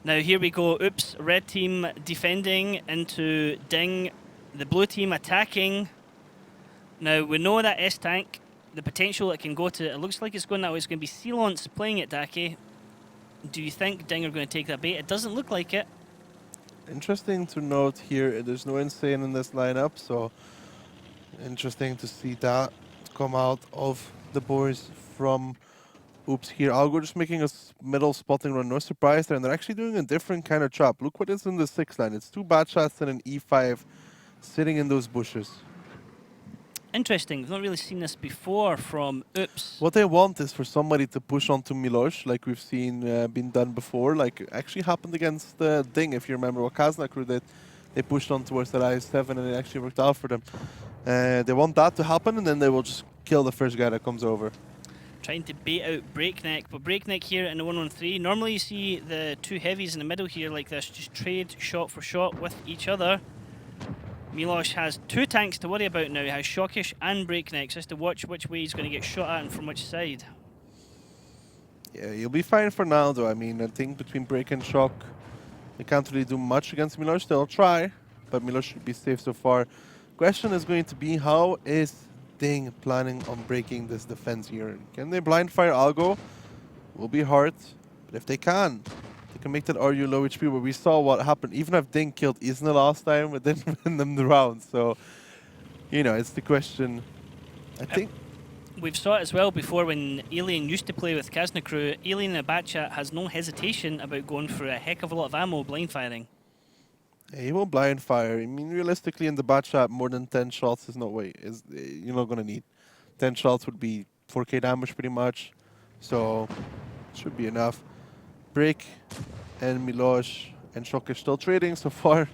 Now here we go. Oops, red team defending into DiNG. The blue team attacking. Now we know that S-Tank, the potential it can go to, it looks like it's going that way. It's going to be Sealance playing it, Daki. Do you think DiNG are going to take that bait? It doesn't look like it. Interesting to note here, there's no Insane in this lineup, so interesting to see that come out of the boys from Oops here. Algo just making a middle spotting run, no surprise there, and they're actually doing a different kind of trap. Look what is in the 6 line. It's 2 bad shots and an E5 sitting in those bushes. Interesting. We've not really seen this before from Oops. What they want is for somebody to push onto Milosh, like we've seen been done before. Like actually happened against DiNG, if you remember what Kazna crew did. They pushed on towards the I7 and it actually worked out for them. They want that to happen, and then they will just kill the first guy that comes over. Trying to bait out Breakneck, but Breakneck here in the 1-on-3. Normally you see the two heavies in the middle here like this, just trade shot for shot with each other. Milosh has 2 tanks to worry about now. He has Shockish and Breakneck, so has to watch which way he's going to get shot at and from which side. Yeah, you'll be fine for now though. I mean, I think between Break and Shock, they can't really do much against Milosh. They'll try, but Milosh should be safe so far. Question is going to be, how is DiNG planning on breaking this defense here? Can they blind fire Algo? Will be hard, but if they can make that RU low HP, where we saw what happened. Even if DiNG killed Isna last time, it didn't win them the round. So, you know, it's the question. I think we've saw it as well before when Alien used to play with Kazna crew. Alien in a bad chat has no hesitation about going for a heck of a lot of ammo blind firing. He will blind fire. I mean, realistically, in the bad shot, more than 10 shots is you're not gonna need. 10 shots would be 4k damage pretty much, so should be enough. Break and Milosh and Shock still trading so far.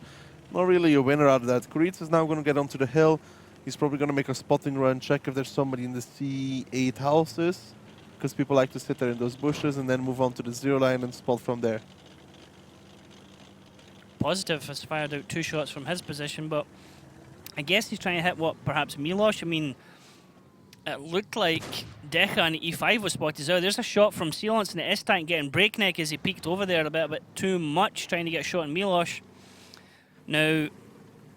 Not really a winner out of that. Kuritz is now going to get onto the hill. He's probably going to make a spotting run, check if there's somebody in the C8 houses, because people like to sit there in those bushes, and then move on to the 0 line and spot from there. Positive has fired out 2 shots from his position, but I guess he's trying to hit what, perhaps Milosh? I mean, it looked like Deca and E5 was spotted as well. There's a shot from Sealance in the S-Tank getting Breakneck as he peeked over there a bit too much, trying to get a shot on Milosh. Now,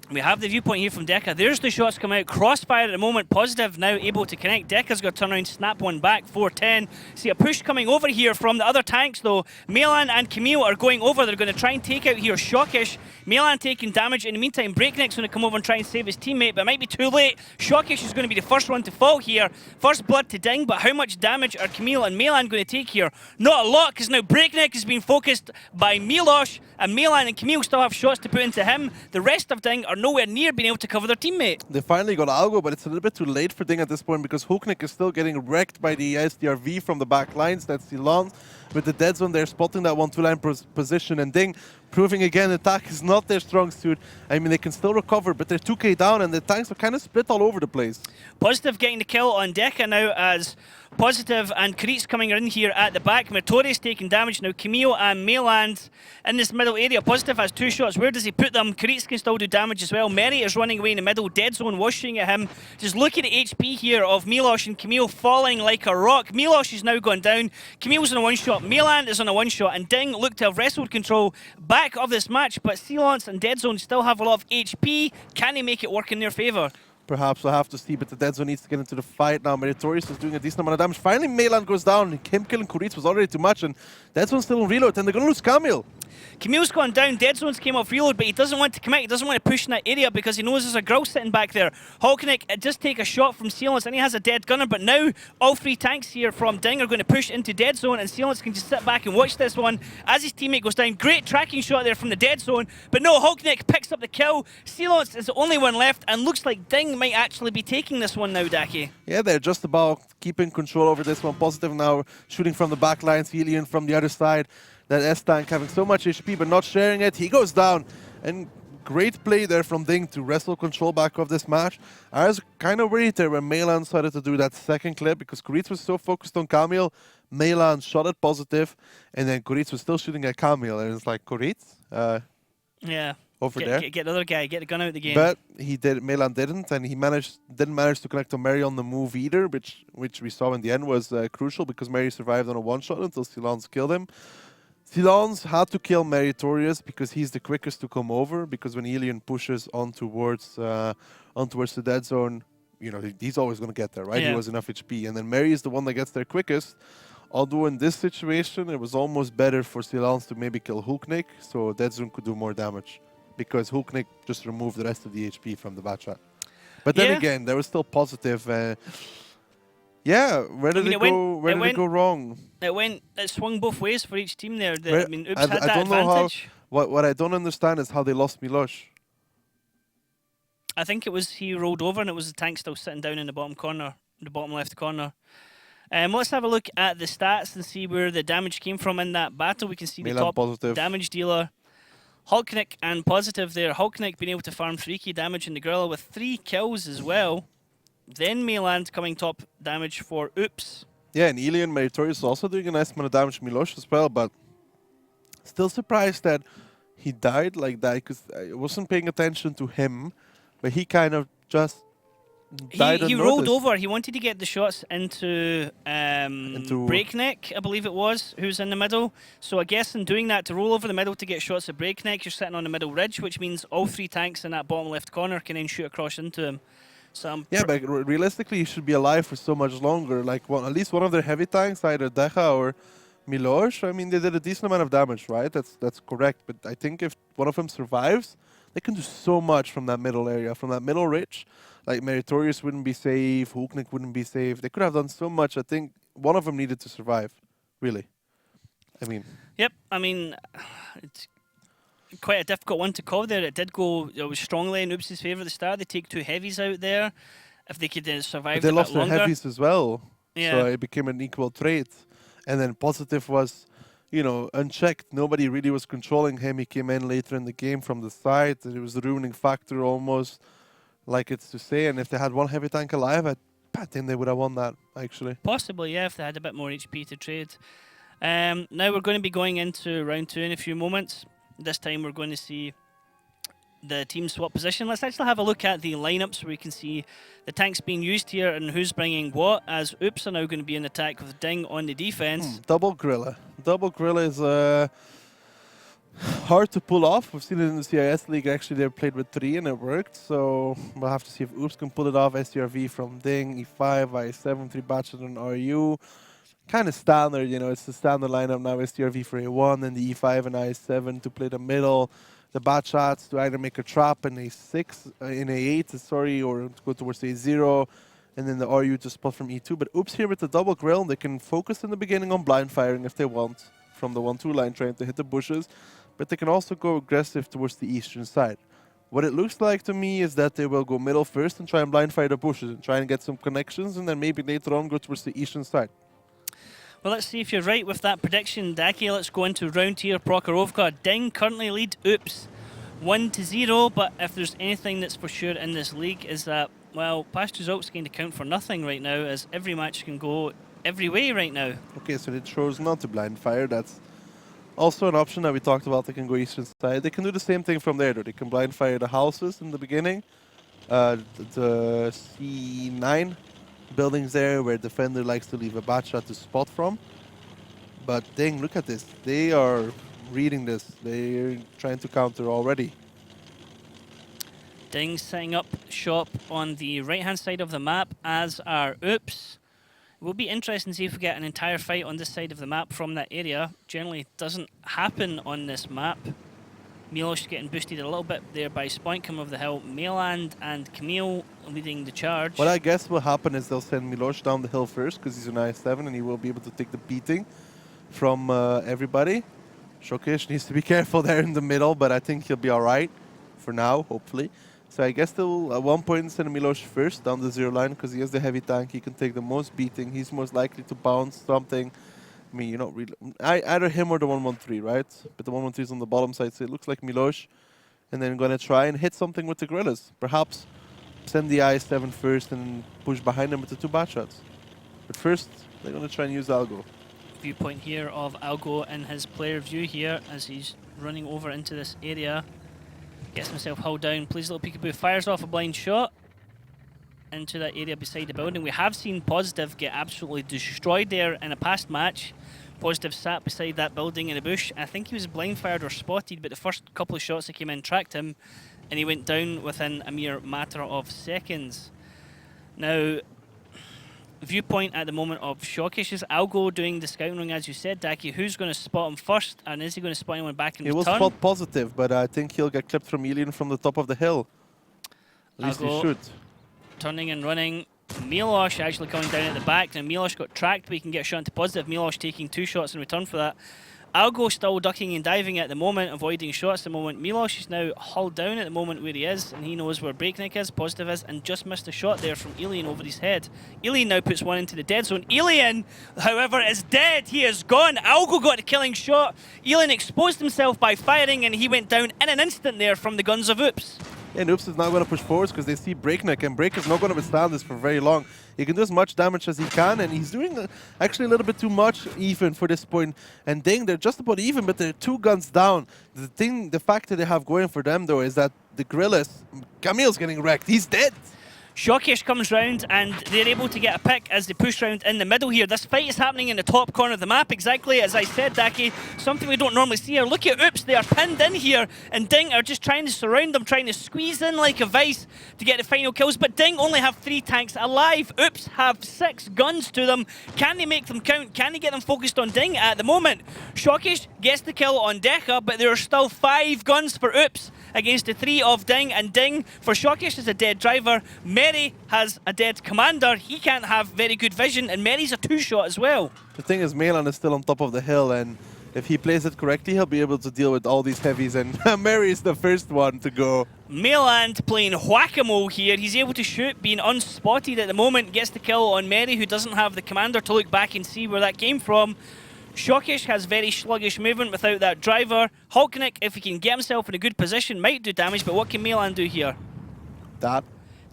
we have the viewpoint here from Deca. There's the shots come out. Crossfire at the moment. Positive now able to connect. Deca's got to turn around, snap one back. 410. See a push coming over here from the other tanks though. Melan and Camille are going over. They're going to try and take out here Shockish. Melan taking damage. In the meantime, Breakneck's going to come over and try and save his teammate, but it might be too late. Shockish is going to be the first one to fall here. First blood to DiNG, but how much damage are Camille and Melan going to take here? Not a lot, because now Breakneck is being focused by Milosh, and Melan and Camille still have shots to put into him. The rest of DiNG are nowhere near being able to cover their teammate. They finally got Algo, but it's a little bit too late for DiNG at this point, because Hooknick is still getting wrecked by the SDRV from the back lines. That's Silan with the dead zone there, spotting that 1-2 line position, and DiNG proving again attack is not their strong suit. I mean, they can still recover, but they're 2k down, and the tanks are kind of split all over the place. Positive getting the kill on Deca now, as Positive and Kuritz coming in here at the back. Matore's taking damage now. Camille and Mayland in this middle area. Positive has 2 shots. Where does he put them? Kuritz can still do damage as well. Mary is running away in the middle. Dead zone washing at him. Just look at the HP here of Milosh and Camille falling like a rock. Milosh is now gone down. Camille's on a 1-shot. Mayland is on a 1-shot. And DiNG look to have wrestled control back of this match. But Sealance and Dead Zone still have a lot of HP. Can they make it work in their favour? Perhaps we'll have to see, but the Dead Zone needs to get into the fight now. Meritorious is doing a decent amount of damage. Finally, Mayland goes down. Him killing Kuritz was already too much, and Dead Zone's still on reload, and they're going to lose Camille. Camille's gone down. Dead Zone's came off reload, but he doesn't want to commit. He doesn't want to push in that area because he knows there's a girl sitting back there. Hulknick just take a shot from Sealance, and he has a dead gunner, but now all 3 tanks here from DiNG are going to push into Dead Zone, and Sealance can just sit back and watch this one as his teammate goes down. Great tracking shot there from the Dead Zone, but no, Hulknick picks up the kill. Sealance is the only one left, and looks like DiNG might actually be taking this one now, Daki. Yeah, they're just about keeping control over this one. Positive now shooting from the back lines, Helion from the other side. That S-Tank having so much HP but not sharing it. He goes down. And great play there from DiNG to wrestle control back of this match. I was kind of worried there when Maylan started to do that second clip because Kuritz was so focused on Camille. Maylan shot at Positive, and then Kuritz was still shooting at Camille. And it's like, Kuritz? Yeah. Over there. Get the other guy, get the gun out of the game. But he did. Maylan didn't, and he didn't manage to connect to Mary on the move either, which we saw in the end was crucial because Mary survived on a 1-shot until Silence killed him. Silence had to kill Meritorious because he's the quickest to come over. Because when Elian pushes on towards the dead zone, you know he's always going to get there, right? He Yeah. was enough HP, and then Mary is the one that gets there quickest. Although in this situation, it was almost better for Silence to maybe kill Hulknik, so dead zone could do more damage because Hulknik just removed the rest of the HP from the Batshot. But then Yeah. again, there was still positive. Yeah, where did mean, it it go? went- Where it did it went- go wrong? It swung both ways for each team there. Where- I mean, Oops I had that don't know how. advantage. What I don't understand is how they lost Milosh. I think it was he rolled over and it was the tank still sitting down in the bottom corner, the bottom left corner. Let's have a look at the stats and see where the damage came from in that battle. We can see the Milan top positive. damage dealer, Hulknik, and positive there. Hulknik being able to farm 3 key damage in the gorilla with 3 kills as well. Then Mayland coming top damage for Oops. Yeah, and Elian Meritorious is also doing a nice amount of damage to Milosh as well, but still surprised that he died like that because I wasn't paying attention to him, but he kind of just died He rolled unnoticed. over. He wanted to get the shots into Breakneck, I believe it was, who's in the middle. So I guess in doing that, to roll over the middle to get shots at Breakneck, you're sitting on the middle ridge, which means all 3 tanks in that bottom left corner can then shoot across into him. So I'm Yeah, but realistically, he should be alive for so much longer. Like, at least one of their heavy tanks, either Deja or Milosh, I mean, they did a decent amount of damage, right? That's correct. But I think if one of them survives, they can do so much from that middle area, from that middle ridge. Like, Meritorious wouldn't be safe, Hulknik wouldn't be safe. They could have done so much. I think one of them needed to survive, really. I mean... Yep, I mean, it's quite a difficult one to call there. It was strongly in Oops' favour at the start. They take 2 heavies out there. If they could survive But they a bit lost their longer. heavies as well. Yeah. So it became an equal trade. And then positive was, you know, unchecked. Nobody really was controlling him. He came in later in the game from the side. And it was the ruining factor almost, like it's to say. And if they had one heavy tank alive, I think they would have won that, actually. Possibly, yeah, if they had a bit more HP to trade. Now we're going to be going into round 2 in a few moments. This time we're going to see the team swap position. Let's actually have a look at the lineups where we can see the tanks being used here and who's bringing what, as Oops are now going to be in attack with DiNG on the defense. Double Gorilla. Double Gorilla is hard to pull off. We've seen it in the CIS League. Actually, they played with 3 and it worked. So we'll have to see if Oops can pull it off. STRV from DiNG, E5, I7, 3 batches on RU. Kind of standard, you know, it's the standard lineup now. STRV for A1 and the E5 and I7 to play the middle. The bat shots to either make a trap in A6, in A8, sorry, or to go towards A0. And then the RU to spot from E2. But Oops here with the double grill, they can focus in the beginning on blind firing if they want from the 1-2 line, trying to hit the bushes. But they can also go aggressive towards the eastern side. What it looks like to me is that they will go middle first and try and blind fire the bushes and try and get some connections, and then maybe later on go towards the eastern side. Well, let's see if you're right with that prediction, Daki. Let's go into round here. Prokhorovka. DiNG currently lead Oops 1-0, but if there's anything that's for sure in this league is that, well, past results going to count for nothing right now, as every match can go every way right now. Okay, so they chose not to blind fire. That's also an option that we talked about. They can go eastern side. They can do the same thing from there, though. They can blind fire the houses in the beginning. The C9 buildings there where defender likes to leave a bat shot to spot from. But dang, look at this. They are reading this. They're trying to counter already. DiNG setting up shop on the right-hand side of the map, as are Oops. It will be interesting to see if we get an entire fight on this side of the map from that area. Generally doesn't happen on this map. Milosh getting boosted a little bit there by Spoink coming over the hill. Mayland and Camille leading the charge. What I guess will happen is they'll send Milosh down the hill first because he's an I7 and he will be able to take the beating from everybody. Shokesh needs to be careful there in the middle, but I think he'll be alright for now, hopefully. So I guess they'll at one point send Milosh first down the 0 line because he has the heavy tank. He can take the most beating. He's most likely to bounce something. I mean, you're not really... either him or the 113, right? But the 113 is on the bottom side, so it looks like Milosh. And then going to try and hit something with the gorillas. Perhaps send the I7 first and push behind them with the 2 bat shots. But first, they're going to try and use Algo. Viewpoint here of Algo in his player view here as he's running over into this area. Gets himself hulled down, plays a little peekaboo, fires off a blind shot into that area beside the building. We have seen Positive get absolutely destroyed there in a past match Positive sat beside that building in a bush. I think he was blind fired or spotted, but the first couple of shots that came in tracked him, and he went down within a mere matter of seconds. Now, viewpoint at the moment of Shawkish is Algo doing the scouting, as you said, Daki. Who's going to spot him first, and is he going to spot anyone back in He will return? spot Positive, but I think he'll get clipped from Alien from the top of the hill. At least he Algo should. turning and running. Milosh actually coming down at the back. Now Milosh got tracked, but he can get shot into Positive. Milosh taking 2 shots in return for that. Algo still ducking and diving at the moment, avoiding shots at the moment. Milosh is now hulled down at the moment where he is, and he knows where Breakneck is, Positive is, and just missed a shot there from Alien over his head. Alien now puts one into the dead zone. Alien, however, is dead. He is gone. Algo got a killing shot. Alien exposed himself by firing, and he went down in an instant there from the guns of Oops. And Oops is now going to push forwards because they see Breakneck, and Break is not going to withstand this for very long. He can do as much damage as he can, and he's doing actually a little bit too much even for this point. And DiNG, they're just about even, but they're 2 guns down. The fact that they have going for them, though, is that the Gorillas, Camille's getting wrecked. He's dead. Shawkish comes round and they're able to get a pick as they push round in the middle here. This fight is happening in the top corner of the map, exactly as I said, Daki. Something we don't normally see here. Look at Oops, they are pinned in here, and DiNG are just trying to surround them, trying to squeeze in like a vice to get the final kills. But DiNG only have 3 tanks alive. Oops have 6 guns to them. Can they make them count? Can they get them focused on DiNG at the moment? Shawkish gets the kill on Deca, but there are still 5 guns for Oops against the 3 of DiNG, and DiNG for Shawkish is a dead driver. Mary has a dead commander. He can't have very good vision, and Mary's a 2-shot as well. The thing is, Melan is still on top of the hill, and if he plays it correctly, he'll be able to deal with all these heavies, and Mary is the first one to go. Mayland playing whack-a-mole here. He's able to shoot, being unspotted at the moment. Gets the kill on Mary, who doesn't have the commander to look back and see where that came from. Shawkish has very sluggish movement without that driver. Hulknick, if he can get himself in a good position, might do damage, but what can Mayland do here? That.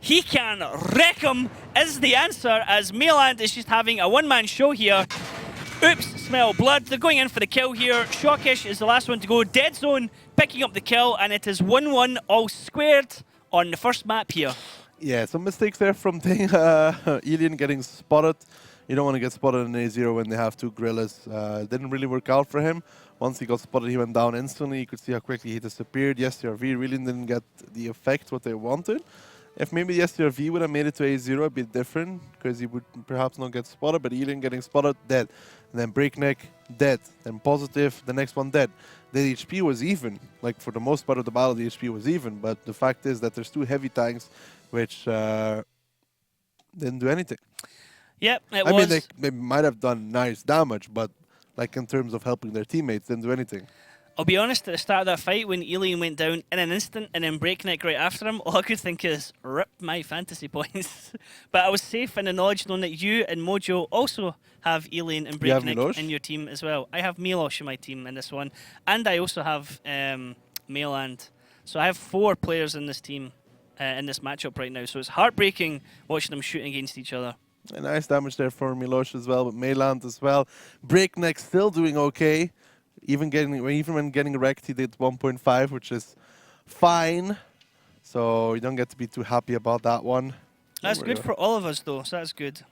He can wreck him, is the answer, as Mayland is just having a one-man show here. Oops, smell blood. They're going in for the kill here. Shawkish is the last one to go. Dead Zone picking up the kill, and it is 1-1 all squared on the first map here. Yeah, some mistakes there from DiNG. Alien getting spotted. You don't want to get spotted in A0 when they have 2 gorillas. Didn't really work out for him. Once he got spotted, he went down instantly. You could see how quickly he disappeared. Yes, the RV really didn't get the effect what they wanted. If maybe the STRV would have made it to A0, it'd be different, because he would perhaps not get spotted, but Alien getting spotted, dead. And then Breakneck, dead. Then Positive, the next one dead. The HP was even. Like, for the most part of the battle, the HP was even. But the fact is that there's 2 heavy tanks, which didn't do anything. Yep, it I was. mean, they might have done nice damage, but like in terms of helping their teammates, didn't do anything. I'll be honest, at the start of that fight, when Alien went down in an instant and then Breakneck right after him, all I could think is, rip my fantasy points. But I was safe in the knowledge knowing that you and Mojo also have Alien and Breakneck in your team as well. I have Milosh in my team in this one, and I also have Mayland. So I have 4 players in this team, in this matchup right now. So it's heartbreaking watching them shooting against each other. A nice damage there for Milosh as well, but Mayland as well. Breakneck still doing okay. Even when getting wrecked, he did 1.5, which is fine. So you don't get to be too happy about that one. That's good for all of us, though. So that's good.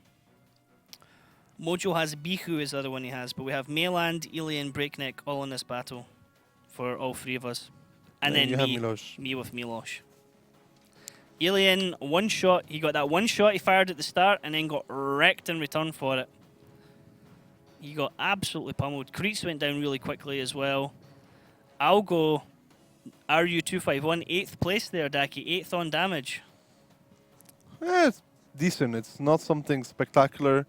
Mojo has Bihu is the other one he has, but we have Mayland, Alien, Breakneck all in this battle for all 3 of us. And then me with Milosh. Alien, 1 shot. He got that 1 shot he fired at the start and then got wrecked in return for it. He got absolutely pummeled. Creets went down really quickly as well. Algo, RU251, 8th place there, Daki. 8th on damage. Yeah, it's decent. It's not something spectacular.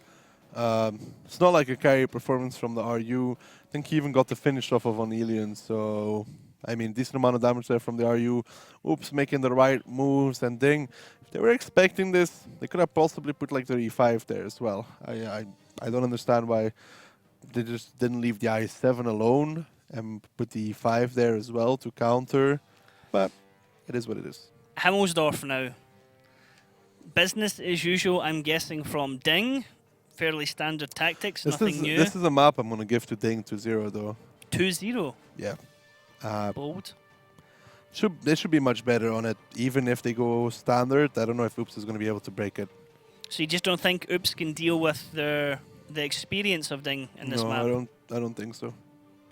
It's not like a carry performance from the RU. I think he even got the finish off of on Alien. So, I mean, decent amount of damage there from the RU. Oops, making the right moves. And DiNG, if they were expecting this, they could have possibly put like their E5 there as well. I don't understand why they just didn't leave the I7 alone and put the E5 there as well to counter. But it is what it is. Himmelsdorf now. Business as usual, I'm guessing, from DiNG. Fairly standard tactics, nothing new. This is a map I'm going to give to DiNG 2-0 though. 2-0? Yeah. Bold. They should be much better on it, even if they go standard. I don't know if Oops is going to be able to break it. So you just don't think Oops can deal with the experience of DiNG in this map? No, I don't think so.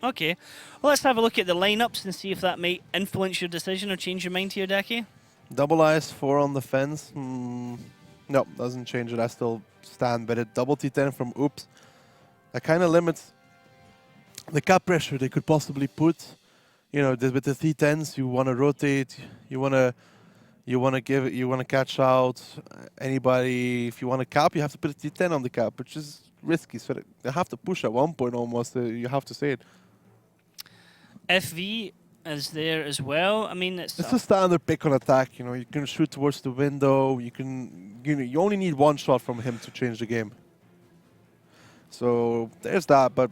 Okay. Well, let's have a look at the lineups and see if that might influence your decision or change your mind here, Decky. Double ice, 4 on the fence. No, doesn't change it. I still stand with it. Double T10 from Oops. That kind of limits the cap pressure they could possibly put. You know, with the T10s, you want to rotate. You want to catch out anybody. If you want to cap, you have to put a T10 on the cap, which is risky. So they have to push at one point almost. You have to say it. FV is there as well. I mean, it's a standard pick on attack. You know, you can shoot towards the window. You only need one shot from him to change the game. So there's that. But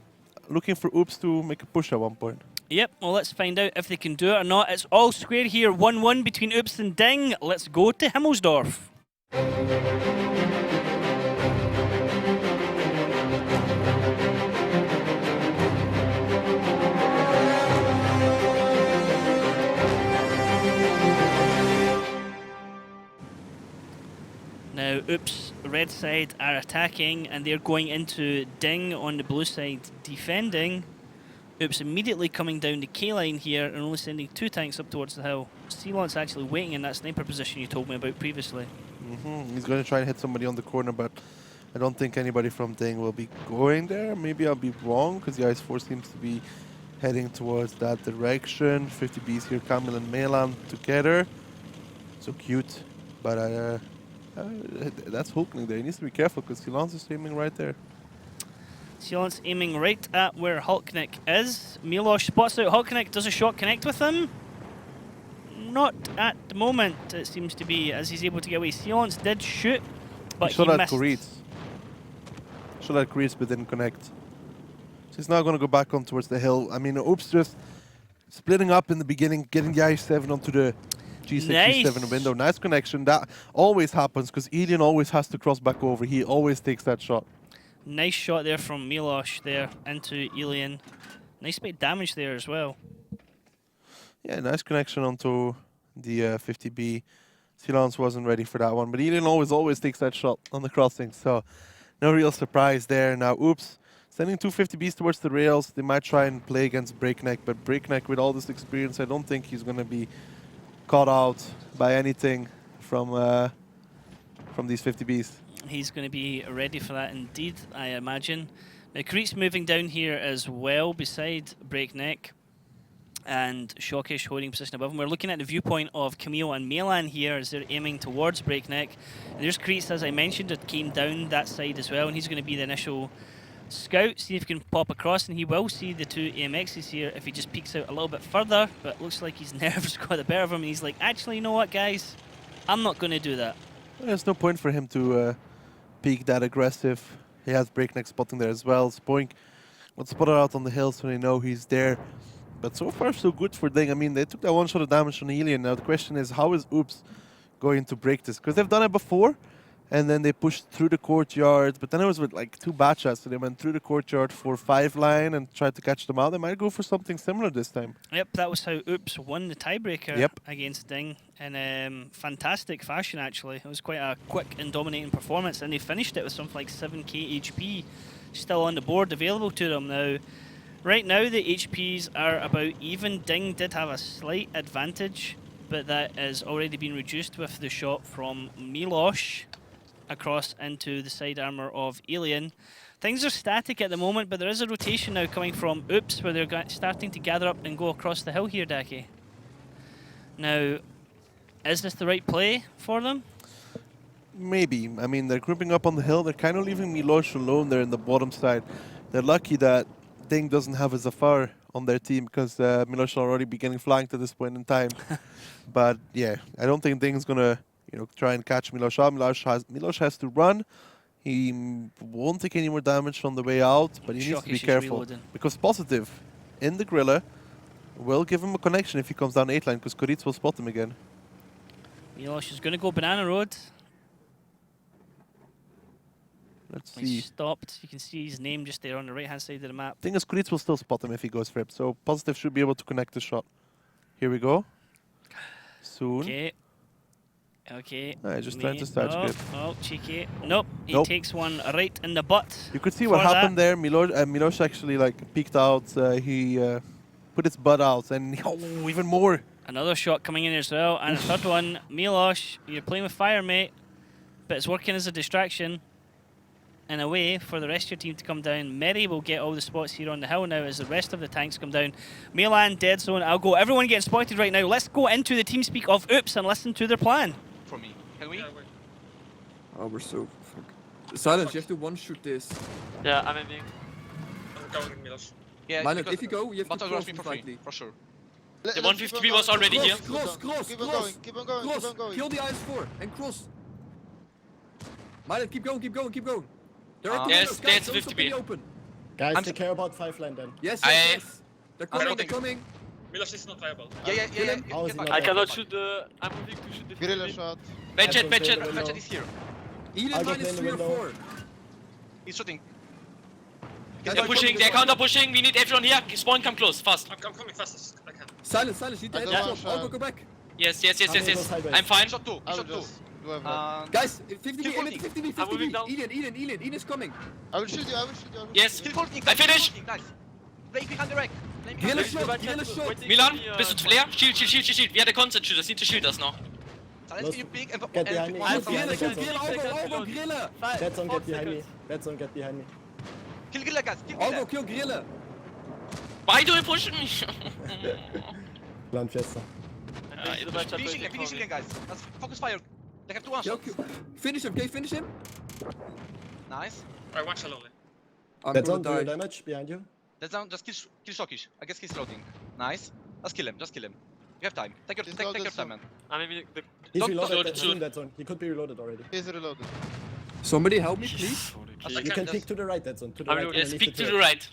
looking for Oops to make a push at one point. Yep, well, let's find out if they can do it or not. It's all square here, 1-1 between Oops and DiNG. Let's go to Himmelsdorf. Now, Oops, red side are attacking, and they're going into DiNG on the blue side defending. Oops immediately coming down the K-line here and only sending 2 tanks up towards the hill. Ceylon's actually waiting in that sniper position you told me about previously. He's going to try and hit somebody on the corner, but I don't think anybody from DiNG will be going there. Maybe I'll be wrong, because the Ice Force seems to be heading towards that direction. 50Bs here, Kamil and Melan together. So cute, but that's Hulkling there. He needs to be careful, because Ceylon's is aiming right there. Ceylon's aiming right at where Hulknik is. Milosh spots out Hulknik. Does a shot connect with him? Not at the moment, it seems to be, as he's able to get away. Ceylon's did shoot, but he missed. Shot at Greece, but didn't connect. So he's now going to go back on towards the hill. I mean, Oops just splitting up in the beginning, getting the I7 onto the G6, nice. G7 window. Nice connection. That always happens, because Elian always has to cross back over. He always takes that shot. Nice shot there from Milosh there into Elian. Nice bit of damage there as well. Yeah, nice connection onto the 50B. Silence wasn't ready for that one, but Elian always takes that shot on the crossing, so no real surprise there. Now, Oops, sending 2 50Bs towards the rails. They might try and play against Breakneck, but Breakneck, with all this experience, I don't think he's going to be caught out by anything from these 50Bs. He's going to be ready for that indeed, I imagine. Now, Crete's moving down here as well, beside Breakneck, and Shockish holding position above him. We're looking at the viewpoint of Camille and Melan here as they're aiming towards Breakneck. And there's Cretes, as I mentioned, that came down that side as well, and he's going to be the initial scout, see if he can pop across, and he will see the 2 AMXs here if he just peeks out a little bit further, but looks like his nerves got the better of him, and he's like, actually, you know what, guys? I'm not going to do that. There's no point for him to peek that aggressive. He has Breakneck spotting there as well. Spoink got spotted out on the hill, so they know he's there. But so far, so good for DiNG. I mean, they took that one shot of damage on Elian. Now the question is, how is Oops going to break this? Because they've done it before, and then they pushed through the courtyard. But then it was with like 2 bad shots, so they went through the courtyard for 5 line and tried to catch them out. They might go for something similar this time. Yep, that was how Oops won the tiebreaker against DiNG in fantastic fashion, actually. It was quite a quick and dominating performance, and they finished it with something like 7k HP still on the board available to them. Now, right now, the HPs are about even. DiNG did have a slight advantage, but that has already been reduced with the shot from Milosh across into the side armor of Elian. Things are static at the moment, but there is a rotation now coming from Oops, where they're starting to gather up and go across the hill here, Daki. Now, is this the right play for them? Maybe. I mean, they're grouping up on the hill. They're kind of leaving Milosh alone there in the bottom side. They're lucky that DiNG doesn't have a Zafar on their team, because Milosh will already be getting flanked at this point in time. But yeah, I don't think DiNG's going to try and catch Milosh out. Milosh has to run. He won't take any more damage from the way out, but he needs to be careful. Reloading. Because Positive in the Grilla will give him a connection if he comes down 8 line, because Koritz will spot him again. Milosh is going to go Banana Road. Let's see. He stopped. You can see his name just there on the right-hand side of the map. Thing is, Koritz will still spot him if he goes for it, so Positive should be able to connect the shot. Here we go. Soon. Okay. Okay. Just trying to start Oh, good. oh, cheeky. Nope. He Nope. takes one right in the butt. You could see what for happened that. there. Miloš actually like peeked out. He put his butt out, and even more. Another shot coming in as well, and a third one. Miloš, you're playing with fire, mate, but it's working as a distraction in a way for the rest of your team to come down. Merry will get all the spots here on the hill now as the rest of the tanks come down. Milan, dead zone, I'll go. Everyone getting spotted right now. Let's go into the team speak of Oops and listen to their plan. For me. Can we? Yeah, wait. Oh, we're so fuck. Silence, you have to one-shoot this. Yeah, I'm aiming. I'm going Miloš. Yeah, Silence, because if you go, you have to Bottom cross rush me me for free, slightly. for sure. The 150 was already here. Cross, Keep on going, keep on going, keep on going. Kill the IS-4 and cross. Milan, keep going, keep going, keep going. There are two Yes, windows, there's guys, don't 50 stop any B. open. Guys, I'm take care about 5 land then. Yes, I- yes, yes. They're coming, don't they're think- coming. Miloš is not viable. Yeah. How is Get he back. not I dead? cannot shoot the. I'm moving to shoot the Guerrilla 50. shot. Bench it, bench it. Window. Ratchet is here. Eden I'll get minus in the 3 or window. 4. He's shooting. They're pushing, they're counter pushing. We need everyone here. Spawn, come close, fast. I'm coming fast as I can. Silence, silence, you need to I head don't shot. want, I'll go back. Yes. I'm gonna go sideways. I'm fine. Shot 2, I will shot 2. just do that. Guys, 50 B, Kill Eden, 50 B, I'm 50 moving B. down. Eden is coming. I will shield you, I will shield you. I will Yes. shield Kill you. Courtney, I finish. Guys. Play behind the rack. Play behind Guerrilla the shot, rack. guerrilla shot. Milan, bist du leer? Shield. Wir haben Constant Shooters, need to shield us now. Silence, can you pick and Get behind me. Oh, Get Grille, behind kill me. Grille, Grille. Deadzone, get behind me. Deadzone, get behind me. Kill Grilla, guys. Kill Algo, Grilla. kill Grille. Why do you push me? Land Fiesta. Finishing again, guys. Let's focus fire. They have 2 one Kill, shots. kill. Finish him, okay, finish him. Nice. Alright, one shot only. I'm Deadzone, do gonna your die. damage behind you. Let's down, just kill Shokish. I guess he's loading. Nice. Just kill him. You have time. Take your He's take your loaded, time, man. I'm aiming the. He's Don't- reloaded. don't That's shoot. in Deadzone. He could be reloaded already. He's reloaded. Somebody help me, please. Just I You can just- peek to the right, Deadzone. To the I'm right. yes, underneath peek to turret. the right.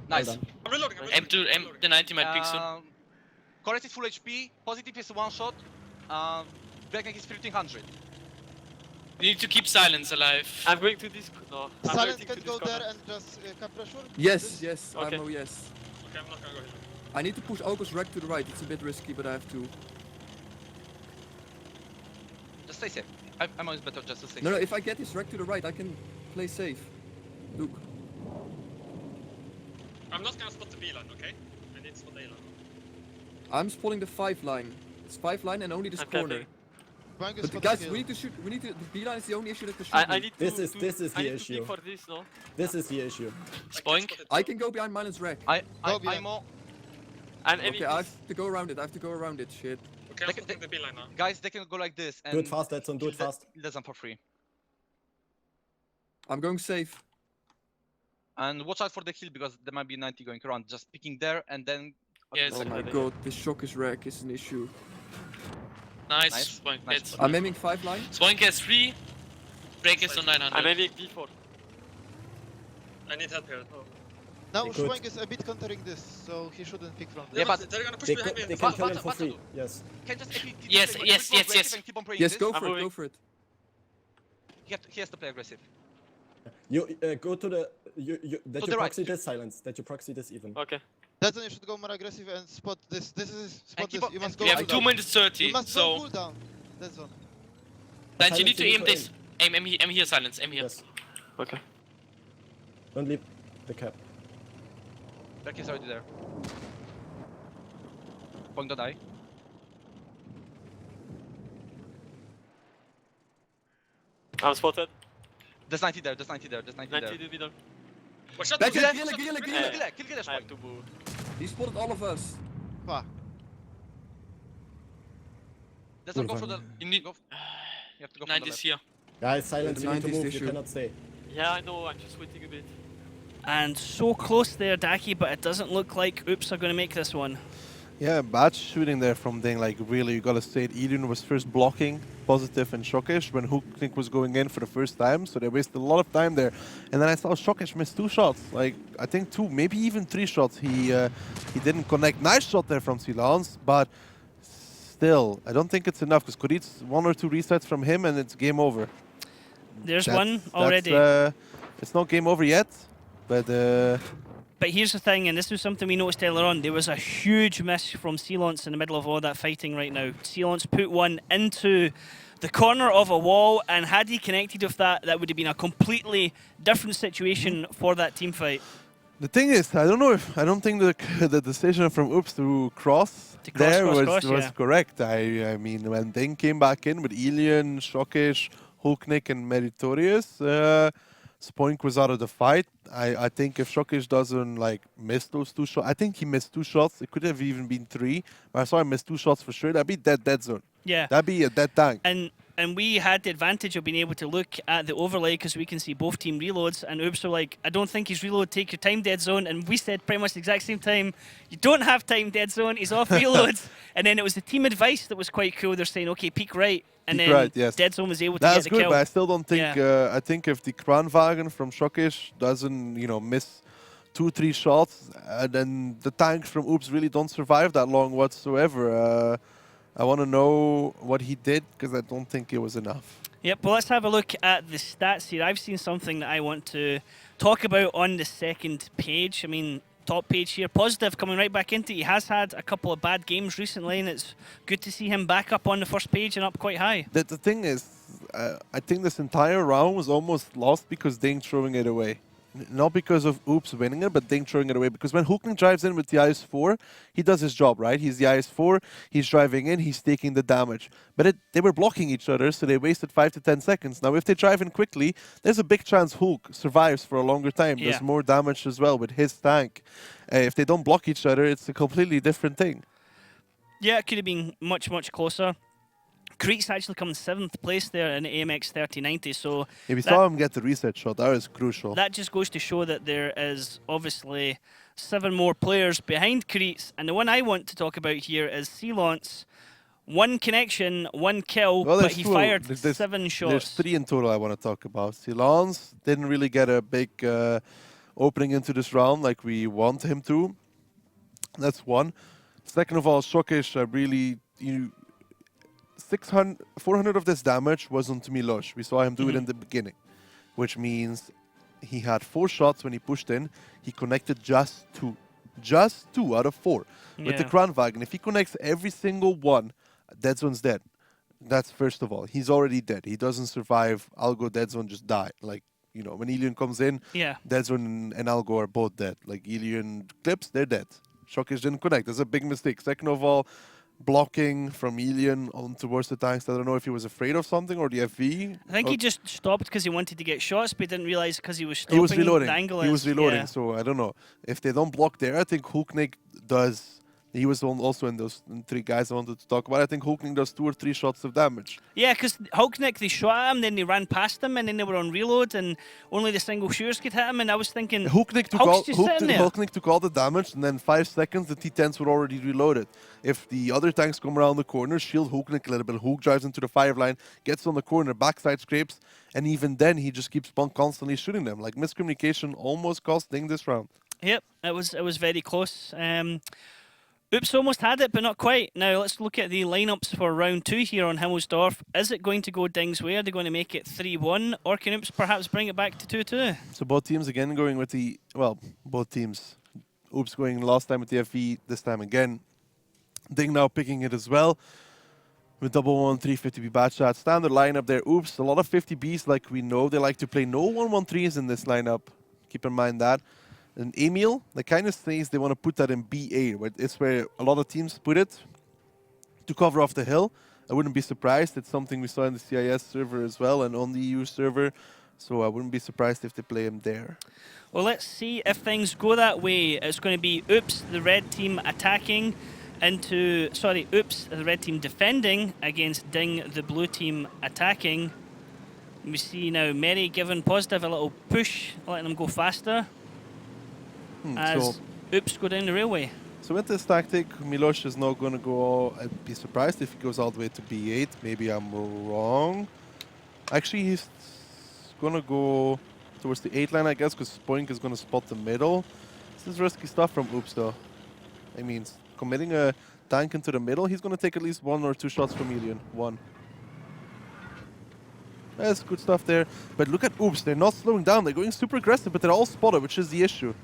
Nice. Well done. I'm reloading. Aim to aim the 90 might peek soon. Correct is full HP. Positive is 1 shot. Breaking is 1500. You need to keep silence alive. I'm going to this. No. I'm Silence going can to go this there corner. and just cap pressure. Yes, yes, Okay. ammo, yes. Okay, I'm not gonna go here. I need to push Algo's rack to the right. It's a bit risky, but I have to. Just stay safe. I'm always better just to stay No, no, safe. if I get this rack to the right, I can play safe. Look. I'm not gonna spot the B line, okay? I need to spot A line. I'm spotting the 5 line. It's 5 line and only this I'm corner. camping. Bang is But for guys, the we kill. need to shoot. We need to. The B line is the only issue that can shoot. I me. need to. This is to, the I need issue. To peek for this, no? This is the issue. Spoink. I can go behind Milan's rack. Go behind. I'm more. I'm aiming Okay, I this. have to go around it. I have to go around it. Shit. Okay, I'm They can- spotting the B line now. Guys, they can go like this and Do it fast, Deadzone. Do it fast. kill them for free. I'm going safe. And watch out for the hill because there might be 90 going around. Just picking there and then. Yes. Oh my Okay. god, this Shokish rack is an issue. Nice. Nice. Spoink. Nice. It's I'm aiming 5 line. Spoink has 3. Break is on I'm 900. aiming B4. I need help here. Now They Schwenk is a bit countering this, so he shouldn't pick from Yeah, there. but they're gonna push They, behind me. they and can fight. kill him but- for but- free. Yes. Can just Yes, yes. And keep on praying Yes, this. go I'm for it. moving. Go for it. He has to play aggressive. You go to the that To you the right. proxy this silence. That you proxy this even. Okay. Deadzone, you should go more aggressive and spot this. This is spot keep this. on- You must and go We have cool 2 down. minutes 30. You must go So cool down. Deadzone. then you Silence need to you aim need to this. Aim here, silence. Aim here. Yes. Okay. Don't leave the cap. Back is already there. Point don't die. I'm spotted. There's 90 there. There's 90 there. There's 90 there. 90 in the middle. Watch out, Back kill in, him, kill it, kill kill him, it, kill kill him. it. Kill it, I have to Spoink. move. He spotted all of us. Fuck. Let's not go for the. You need Go. You have to go for the 90s left. here. Guys, silence. the You need to 90s move. issue. You cannot stay. Yeah, I know. I'm just waiting a bit. And so close there, Daki, but it doesn't look like Oops are going to make this one. Yeah, bad shooting there from DiNG. Like really, you gotta say it. Eden was first blocking Positive and Shokish when Hooknik was going in for the first time, so they wasted a lot of time there. And then I saw Shokish miss 2 shots. Like I think 2, maybe even 3 shots. He didn't connect. Nice shot there from Silence, but still, I don't think it's enough because could eat 1 or 2 resets from him and it's game over. There's That's- one already. It's not game over yet, but But here's the thing, and this was something we noticed earlier on. There was a huge miss from Sealance in the middle of all that fighting right now. Sealance put one into the corner of a wall, and had he connected with that, that would have been a completely different situation for that team fight. The thing is, I don't think the decision from Oops to cross To cross, there cross, was yeah. correct. I mean, when DiNG came back in with Ilian, Shokish, Hulknik, and Meritorious, Spoink was out of the fight. I think if Shokish doesn't like miss those 2 shots, I think he missed 2 shots. It could have even been 3, but I saw him miss 2 shots for sure. That'd be dead zone. Yeah. That'd be a dead tank. And we had the advantage of being able to look at the overlay because we can see both team reloads. And Oops were like, I don't think he's reload, take your time, dead zone. And we said pretty much the exact same time, you don't have time, dead zone, he's off reloads. And then it was the team advice that was quite cool. They're saying, okay, peek right. And Peek then right, yes. dead zone was able to That's get the good, kill. but I still don't think. Yeah. I think if the Kranwagen from Shokish doesn't, miss 2-3 shots, then the tanks from Oops really don't survive that long whatsoever. I want to know what he did because I don't think it was enough. Yep, well, let's have a look at the stats here. I've seen something that I want to talk about on the second page. I mean, top page here. Positive coming right back into it. He has had a couple of bad games recently, and it's good to see him back up on the first page and up quite high. The thing is, I think this entire round was almost lost because DiNG throwing it away. Not because of Oops winning it, but DiNG throwing it away. Because when Hulkning drives in with the IS-4, he does his job, right? He's the IS-4, he's driving in, he's taking the damage. But they were blocking each other, so they wasted 5 to 10 seconds. Now, if they drive in quickly, there's a big chance Hulk survives for a longer time. Yeah. There's more damage as well with his tank. If they don't block each other, it's a completely different thing. Yeah, it could have been much, much closer. Creek's actually come in 7th place there in the AMX 3090, so If we saw him get the reset shot, that was crucial. that just goes to show that there is obviously 7 more players behind Creeks, and the one I want to talk about here is Sealance. 1 connection, 1 kill, Well, but there's he two. fired There's 7 shots. There's 3 in total I want to talk about. Sealance didn't really get a big opening into this round like we want him to. That's one. Second of all, Shokish, really, 400 of this damage was onto Milosh. We saw him do it in the beginning, which means he had 4 shots when he pushed in. He connected just 2. Just 2 out of 4 with the Yeah. Kranwagen. If he connects every single one, dead zone's dead. That's first of all. He's already dead. He doesn't survive. Algo, dead zone, just die. Like, when Ilian comes in, Yeah. dead zone and Algo are both dead. Like, Ilian clips, they're dead. Shokish didn't connect. That's a big mistake. Second of all, blocking from Ilian on towards the tanks. I don't know if he was afraid of something or the FV. I think he just stopped because he wanted to get shots, but he didn't realize because he was stopping. He was reloading. The angle He was is- reloading, yeah. so I don't know. If they don't block there, I think Hulknik does. He was also in those 3 guys I wanted to talk about. I think Hulkning does 2 or 3 shots of damage. Yeah, because Hulknik, they shot at him, then they ran past him, and then they were on reload, and only the single shooters could hit him, and I was thinking, Hulknik Hulk's just sitting there. took all the damage, and then 5 seconds, the T10s were already reloaded. If the other tanks come around the corner, shield Hulknik a little bit. Hulk drives into the 5 line, gets on the corner, backside scrapes, and even then, he just keeps constantly shooting them. Like, miscommunication almost cost DiNG this round. Yep, it was very close. Oops almost had it, but not quite. Now let's look at the lineups for round 2 here on Himmelsdorf. Is it going to go DiNG's way? Are they going to make it 3-1, or can Oops perhaps bring it back to 2-2? So both teams again going with the, both teams. Oops going last time with the FV, this time again. DiNG now picking it as well. With 113, 50B bad shot. Standard lineup there. Oops, a lot of 50Bs like we know. They like to play no 113s in this lineup. Keep in mind that. And Emil, the kind of says they want to put that in BA. It's where a lot of teams put it to cover off the hill. I wouldn't be surprised. It's something we saw in the CIS server as well and on the EU server. So I wouldn't be surprised if they play him there. Well, let's see if things go that way. It's going to be Oops, the red team attacking into... Sorry, Oops, the red team defending against DiNG, the blue team attacking. We see now Mary giving Positive a little push, letting them go faster. As Oops go down the railway. So with this tactic, Milosh is not going to go... I'd be surprised if he goes all the way to B8. Maybe I'm wrong. Actually, he's going to go towards the 8 line, I guess, because Spoink is going to spot the middle. This is risky stuff from Oops, though. I mean, committing a tank into the middle, he's going to take at least 1 or 2 shots from Ilian. 1. That's good stuff there. But look at Oops. They're not slowing down. They're going super aggressive, but they're all spotted, which is the issue.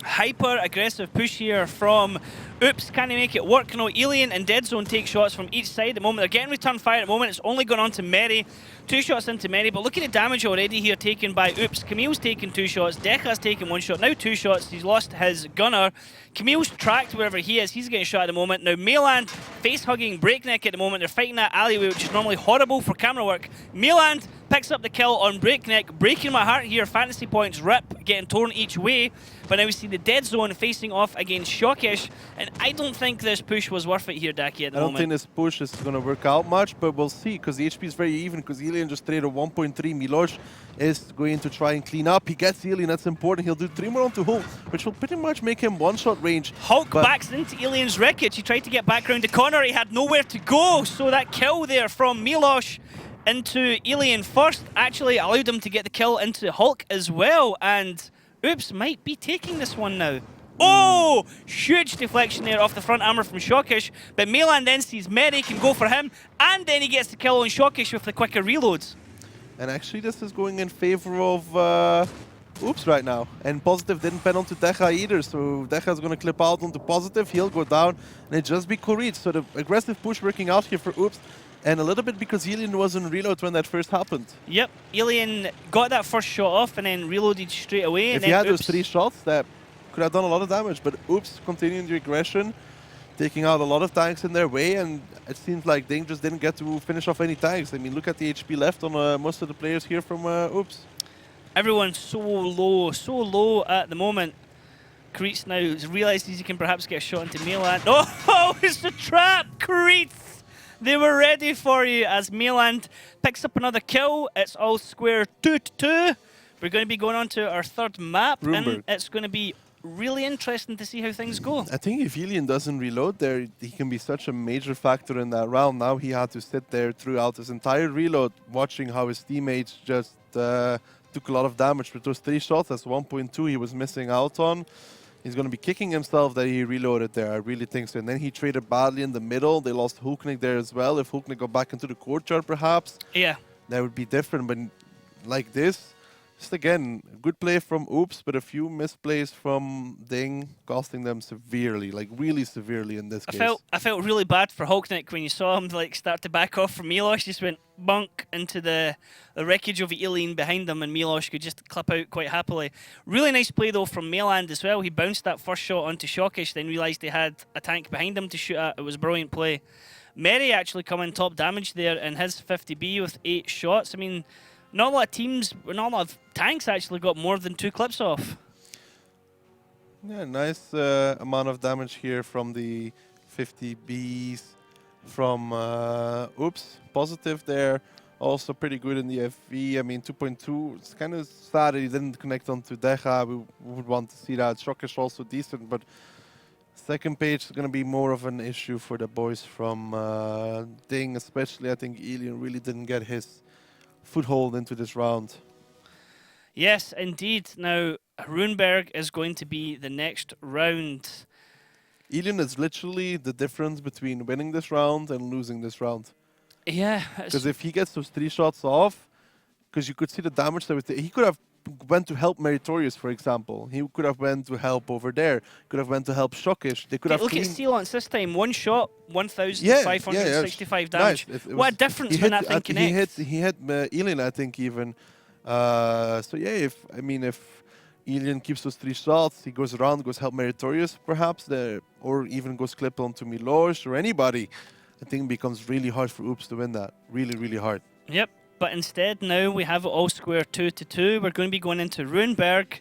Hyper-aggressive push here from Oops. Can he make it work? No, Alien and Dead Zone take shots from each side at the moment. They're getting return fire at the moment. It's only gone on to Mary. 2 shots into Mary, but look at the damage already here taken by Oops. Camille's taken 2 shots. Deca's taken 1 shot. Now 2 shots. He's lost his gunner. Camille's tracked wherever he is. He's getting shot at the moment. Now Mayland face-hugging Breakneck at the moment. They're fighting that alleyway, which is normally horrible for camera work. Mayland picks up the kill on Breakneck. Breaking my heart here. Fantasy points rip, getting torn each way. But now we see the Dead Zone facing off against Shockish, and I don't think this push was worth it here, Daki, at the moment. I don't think this push is going to work out much, but we'll see, because the HP is very even, because Alien just traded 1.3. Milosh is going to try and clean up. He gets Alien, that's important. He'll do 3 more onto Hulk, which will pretty much make him one-shot range. Hulk backs into Alien's wreckage. He tried to get back around the corner. He had nowhere to go, so that kill there from Milosh into Alien first actually allowed him to get the kill into Hulk as well, and Oops might be taking this one now. Oh! Huge deflection there off the front armor from Shockish, but Mayland then sees Mary, can go for him, and then he gets the kill on Shockish with the quicker reloads. And actually this is going in favor of Oops right now. And Positive didn't pen onto Deca either, so Deca's going to clip out onto Positive, he'll go down, and it just be Koreed. So the aggressive push working out here for Oops, and a little bit because Alien was on reload when that first happened. Yep, Alien got that first shot off and then reloaded straight away. If he had those 3 shots, that could have done a lot of damage, but Oops continuing the aggression, taking out a lot of tanks in their way, and it seems like DiNG just didn't get to finish off any tanks. I mean, look at the HP left on most of the players here from Oops. Everyone's so low at the moment. Kreetz now realizes he can perhaps get a shot into Mayland. Oh, it's the trap, Kreetz! They were ready for you as Mayland picks up another kill. It's all square 2-2. We're going to be going on to our 3rd map, and it's going to be really interesting to see how things go. I think if Alien doesn't reload there, he can be such a major factor in that round. Now he had to sit there throughout his entire reload, watching how his teammates just took a lot of damage with those 3 shots. That's 1.2 he was missing out on. He's going to be kicking himself that he reloaded there, I really think so. And then he traded badly in the middle. They lost Hulknik there as well. If Hulknik got back into the courtyard perhaps, yeah, that would be different. But like this, just again, good play from Oops, but a few misplays from DiNG, costing them severely, like really severely in this case. I felt really bad for Hulknik when you saw him like start to back off from Milosh. Just went bunk into the wreckage of Alien behind him, and Milosh could just clip out quite happily. Really nice play though from Mayland as well. He bounced that first shot onto Shockish, then realised he had a tank behind him to shoot at. It was a brilliant play. Mary actually coming top damage there in his 50B with 8 shots. I mean, not a lot of teams, not a lot of tanks actually got more than 2 clips off. Yeah, nice amount of damage here from the 50Bs from Oops. Positive there. Also pretty good in the FV. I mean, 2.2. It's kind of sad that he didn't connect onto Deca. We would want to see that. Shockish also decent, but second page is going to be more of an issue for the boys from DiNG, especially. I think Alien really didn't get his foothold into this round. Yes, indeed. Now, Runeberg is going to be the next round. Alien is literally the difference between winning this round and losing this round. Yeah. Because if he gets those 3 shots off, because you could see the damage that he could have went to help Meritorious, for example. He could have went to help over there. Could have went to help Shockish. They could have. Look at Sealance this time. 1 shot, 1,565 damage. Nice. What a difference when that thing connects. He hit Alien, I think, even. So yeah, if Alien keeps those 3 shots, he goes around, goes help Meritorious, perhaps, or even goes clip onto Milosh or anybody. I think it becomes really hard for Oops to win that. Really, really hard. Yep. But instead, now we have it all square 2-2. We're going to be going into Runeberg.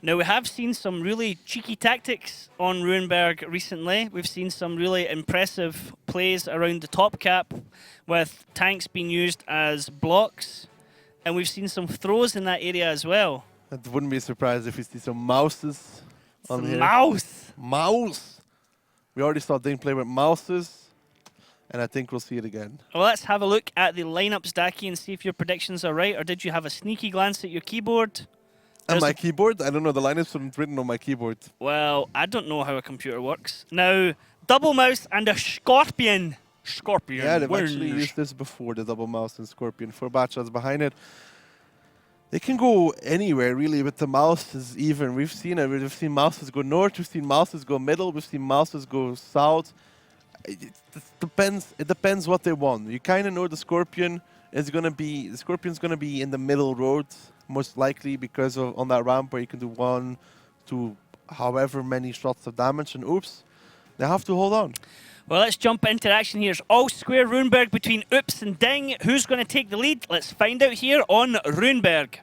Now, we have seen some really cheeky tactics on Runeberg recently. We've seen some really impressive plays around the top cap with tanks being used as blocks. And we've seen some throws in that area as well. I wouldn't be surprised if we see some mouses on here. Mouse! We already saw DiNG play with mouses. And I think we'll see it again. Well, let's have a look at the lineups, Daki, and see if your predictions are right. Or did you have a sneaky glance at your keyboard? And my keyboard? I don't know. The lineups weren't written on my keyboard. Well, I don't know how a computer works. Now, double mouse and a scorpion. Scorpion. Yeah, they've actually used this before, the double mouse and scorpion. 4 batch shots behind it. They can go anywhere really with the mouses even. We've seen it. We've seen mouses go north, we've seen mouses go middle, we've seen mouses go south. It depends what they want. You kind of know the Scorpion's gonna be in the middle road most likely because of on that ramp where you can do 1 to however many shots of damage, and oops, they have to hold on. Well, let's jump into action here. It's all square Runeberg between Oops and DiNG. Who's going to take the lead? Let's find out here on Runeberg.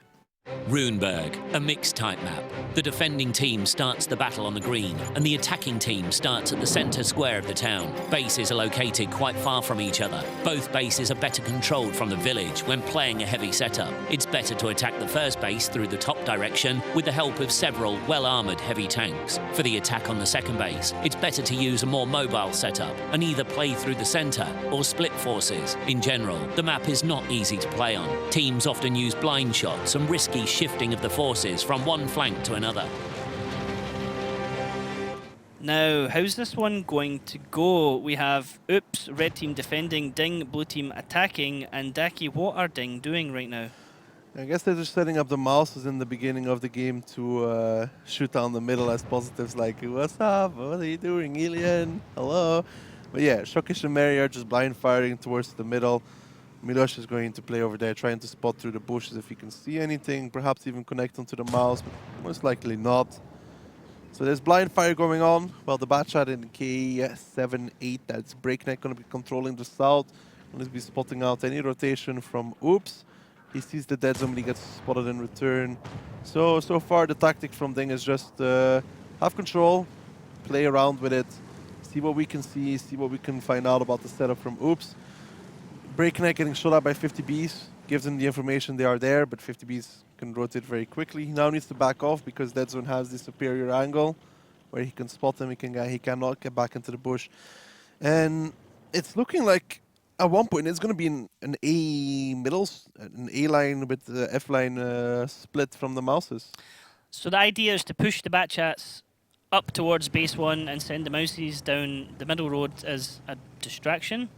Runeberg, a mixed type map. The defending team starts the battle on the green, and the attacking team starts at the centre square of the town. Bases are located quite far from each other. Both bases are better controlled from the village when playing a heavy setup. It's better to attack the first base through the top direction with the help of several well-armoured heavy tanks. For the attack on the second base, it's better to use a more mobile setup and either play through the centre or split forces. In general, the map is not easy to play on. Teams often use blind shots and risky shifting of the forces from one flank to another. Now, how's this one going to go? We have Oops, red team defending, DiNG, blue team attacking, and Daki, what are DiNG doing right now? I guess they're just setting up the mouses in the beginning of the game to shoot down the middle as positives like, what's up, what are you doing, Alien? Hello? But yeah, Shokish and Mary are just blind firing towards the middle. Milosh is going to play over there, trying to spot through the bushes if he can see anything, perhaps even connect onto the mouse, but most likely not. So there's blind fire going on, while the Batchat in K7-8, that's Breakneck, going to be controlling the south. Going to be spotting out any rotation from Oops. He sees the dead zone, but he gets spotted in return. So far the tactic from DiNG is just have control, play around with it, see what we can see what we can find out about the setup from Oops. Breakneck getting shot at by 50Bs gives him the information they are there, but 50Bs can rotate very quickly. He now needs to back off because Dead Zone has the superior angle where he can spot him. He cannot get back into the bush, and it's looking like at one point it's going to be an A line with the F line split from the mouses. So the idea is to push the Batchats up towards base 1 and send the mouses down the middle road as a distraction.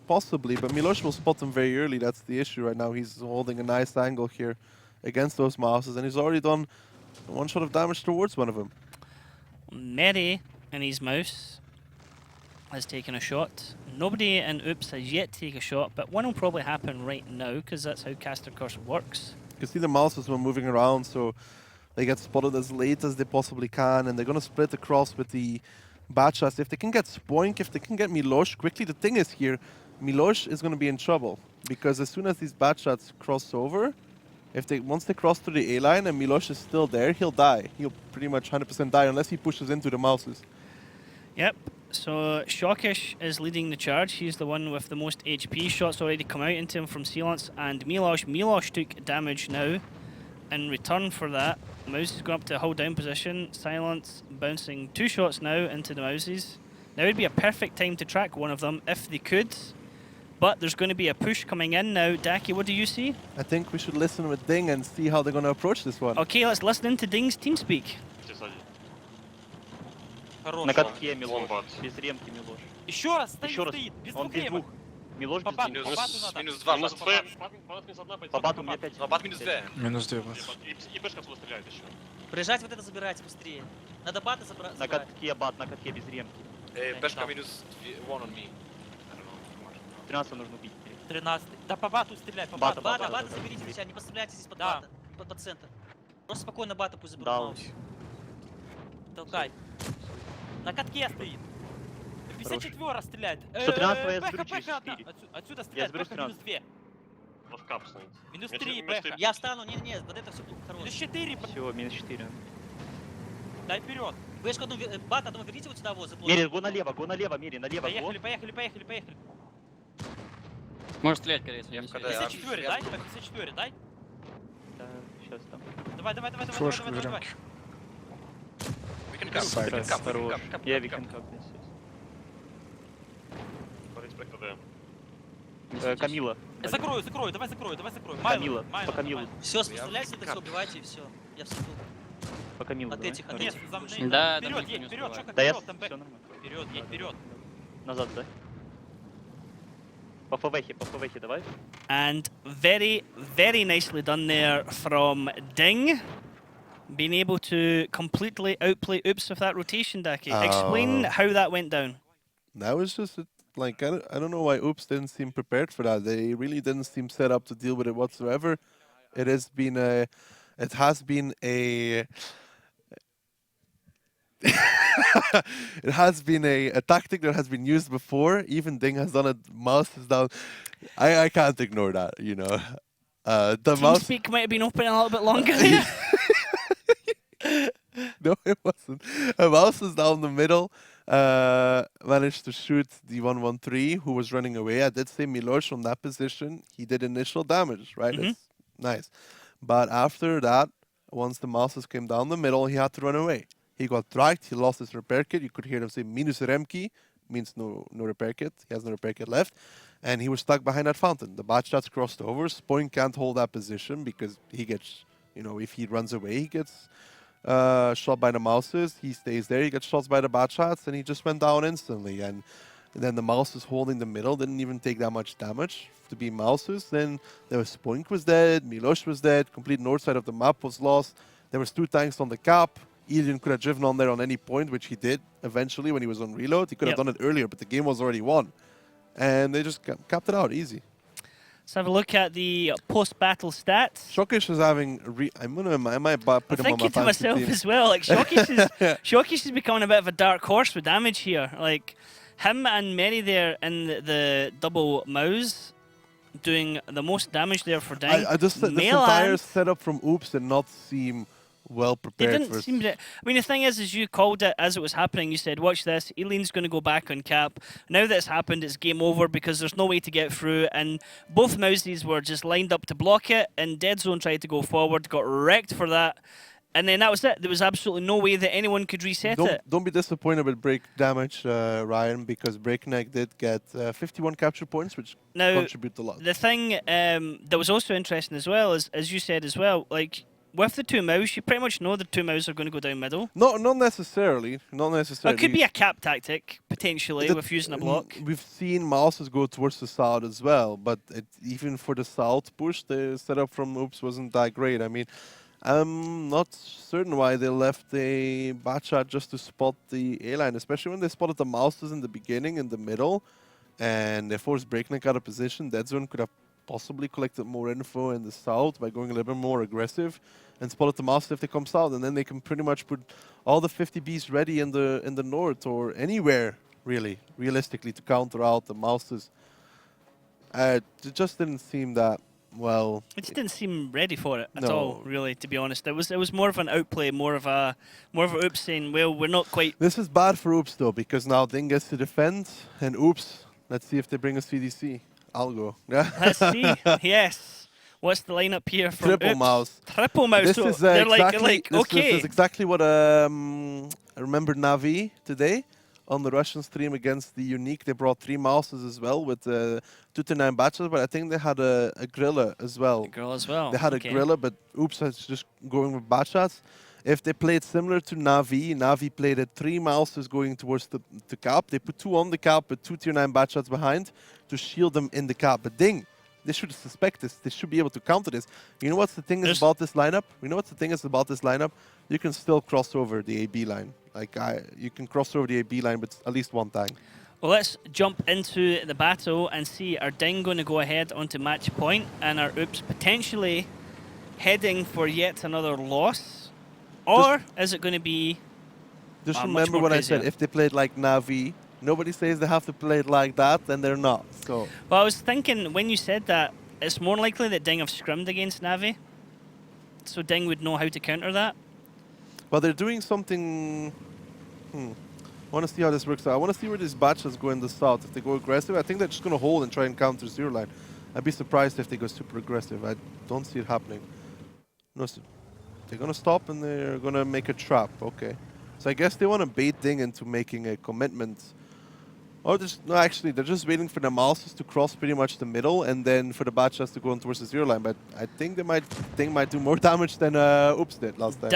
Possibly, but Milosh will spot him very early. That's the issue right now. He's holding a nice angle here against those mouses, and he's already done one shot of damage towards one of them. Mary and his mouse has taken a shot. Nobody in Oops has yet to take a shot, but one will probably happen right now because that's how Caster Curse works. You can see the mouses were moving around, so they get spotted as late as they possibly can, and they're going to split across with the Batchas. If they can get Spoink, if they can get Milosh quickly, the thing is here, Milosh is going to be in trouble because as soon as these Batchats cross over, once they cross through the A line and Milosh is still there, he'll die. He'll pretty much 100% die unless he pushes into the mouses. Yep. So Shokish is leading the charge. He's the one with the most HP. Shots already come out into him from Sealants and Milosh. Milosh took damage now. In return for that, Mouse has gone up to a hold down position. Silence bouncing 2 shots now into the Mouses. Now would be a perfect time to track one of them if they could. But there's going to be a push coming in now. Daki, what do you see? I think we should listen with DiNG and see how they're going to approach this one. Okay, let's listen into DiNG's TeamSpeak. На катке Милош. Без ремки Милош. Еще раз, Еще раз. Он без двух. Милош без По двух. Минус 2. По бату мне 5. Бат минус 2. Минус 2. И Бэшка отсюда стреляет еще. Приезжать вот это забирайте быстрее. Надо баты забрать. На катке бат, на катке без ремки. Бэшка минус 1 on me. 13 нужно убить. 13. Да по бату стреляй, по Бата, бату. бата, Бата бата. заберите сейчас, не подставляйте здесь под Да. бата. Под центр. Просто спокойно бата пусть заберут Да, маус. Толкай. На катке стоит. 54 стреляет. 113 я заберу Бэха, через бэха одна. 4. Отсюда стреляет, заберу бэха минус 2. В кап стоит. Минус Я 3, тебе- бэха. Я встану, не-не-не, вот это все хорошо. Минус 4, Все, минус 4. дай вперед. Бэшку одну, бат одну верните вот сюда вот. Мерин, го налево, Мерин, налево. Поехали, поехали, поехали, поехали. Можешь стрелять, скорее всего. Я в КД. 54, дай, 54, дай. Да, сейчас там. Давай, давай, давай, давай, Флешку давай, давай. берем. We can come, we can come, we can Хорош. come, Я come, викинг come. как Смотрите, про КД. Камила. Я закрою, давай закрою. Камила, по Камилу. Все, стреляйте, это все, убивайте, и все. Я в саду. По Камилу. От этих, от Нет, этих. За мной. Да, Вперед, да, едь, не вперед, успеваю. что как Да я... вперед, там Все бэк. нормально. Вперед, едь, вперед. Назад, да? По ФВХе, давай. And very, very nicely done there from DiNG. Being able to completely outplay Oops with that rotation, Daki. Explain how that went down. That was just like I don't know why Oops didn't seem prepared for that. They really didn't seem set up to deal with it whatsoever. It has been a it has been a tactic that has been used before. Even DiNG has done it. Mouse is down. I can't ignore that. You know, the mouse. TeamSpeak might have been open a little bit longer there. No, it wasn't. A mouse is down the middle. Managed to shoot the 113 who was running away. I did say Miloš from that position. He did initial damage, right? That's nice. But after that, once the mouses came down the middle, he had to run away. He got dragged. He lost his repair kit. You could hear him say minus remki, means no repair kit. He has no repair kit left. And he was stuck behind that fountain. The bot shots crossed over. Spoink can't hold that position because he gets, if he runs away, he gets shot by the mouses. He stays there. He gets shot by the bot shots, and he just went down instantly. And then the mouses holding the middle didn't even take that much damage to be mouses. Then there was Spoink was dead. Miloš was dead. Complete north side of the map was lost. There was 2 tanks on the cap. Ilian could have driven on there on any point, which he did eventually when he was on reload. He could have done it earlier, but the game was already won. And they just capped it out easy. Let's have a look at the post-battle stats. Shokish is having I might put him on my fantasy to myself team. as well, like Shokish is becoming a bit of a dark horse with damage here. Like him and Mary there in the double mouse doing the most damage there for DiNG. I just this entire setup from Oops did not seem well prepared. It didn't seem to, I mean, the thing is you called it as it was happening. You said, watch this, Eileen's going to go back on cap. Now that it's happened, it's game over because there's no way to get through. And both mouses were just lined up to block it. And Dead Zone tried to go forward, got wrecked for that. And then that was it. There was absolutely no way that anyone could reset it. Don't be disappointed with break damage, Ryan, because Breakneck did get 51 capture points, which contribute a lot. The thing that was also interesting as well, is, as you said as well, like, with the 2 mouse, you pretty much know the 2 mouse are going to go down middle. Not necessarily. Not necessarily. It could be a cap tactic, potentially, with using a block. We've seen mouses go towards the south as well, but even for the south push, the setup from Oops wasn't that great. I mean, I'm not certain why they left a bat shot just to spot the A-line, especially when they spotted the mouses in the beginning, in the middle, and they forced Breakneck out of position. Dead Zone could have possibly collected more info in the south by going a little bit more aggressive and spotted the mouse if they come south, and then they can pretty much put all the 50 Bs ready in the north or anywhere really realistically to counter out the mouses. It just didn't seem that well. It just didn't seem ready for it at all, really, to be honest. It was more of an outplay, more of a Oops saying, well, we're not quite. This is bad for Oops though, because now DiNG gets to defend, and Oops, let's see if they bring us CDC. I'll go. Let's see. Yes. What's the lineup here from Triple Oops? mouse. Triple mouse. This so is they're exactly, okay. This is exactly what I remember Navi today on the Russian stream against the Unique. They brought 3 mouses as well with 2-9 batches, but I think they had a Grilla as well. A Grilla as well. They had a Grilla, but Oops is just going with bat shots. If they played similar to Navi, Navi played it 3 mouses going towards the cap. They put 2 on the cap, but 2 tier 9 bat shots behind to shield them in the cap. But DiNG, they should suspect this. They should be able to counter this. You know what's the thing is about this lineup? You can still cross over the AB line. Like you can cross over the AB line with at least 1 tank. Well, let's jump into the battle and see, are DiNG going to go ahead onto match point, and are Oops potentially heading for yet another loss? Or is it going to be just remember what I said, if they played like Navi, nobody says they have to play it like that, then they're not. So. Well, I was thinking, when you said that, it's more likely that DiNG have scrimmed against Navi. So DiNG would know how to counter that. Well, they're doing something. I want to see how this works out. I want to see where these batches go in the south. If they go aggressive, I think they're just going to hold and try and counter zero line. I'd be surprised if they go super aggressive. I don't see it happening. No, they're going to stop and they're going to make a trap. Okay. So I guess they want to bait DiNG into making a commitment. Or just, no, actually, they're just waiting for the mouses to cross pretty much the middle and then for the batches to go in towards the zero line. But I think DiNG might do more damage than Oops did last time.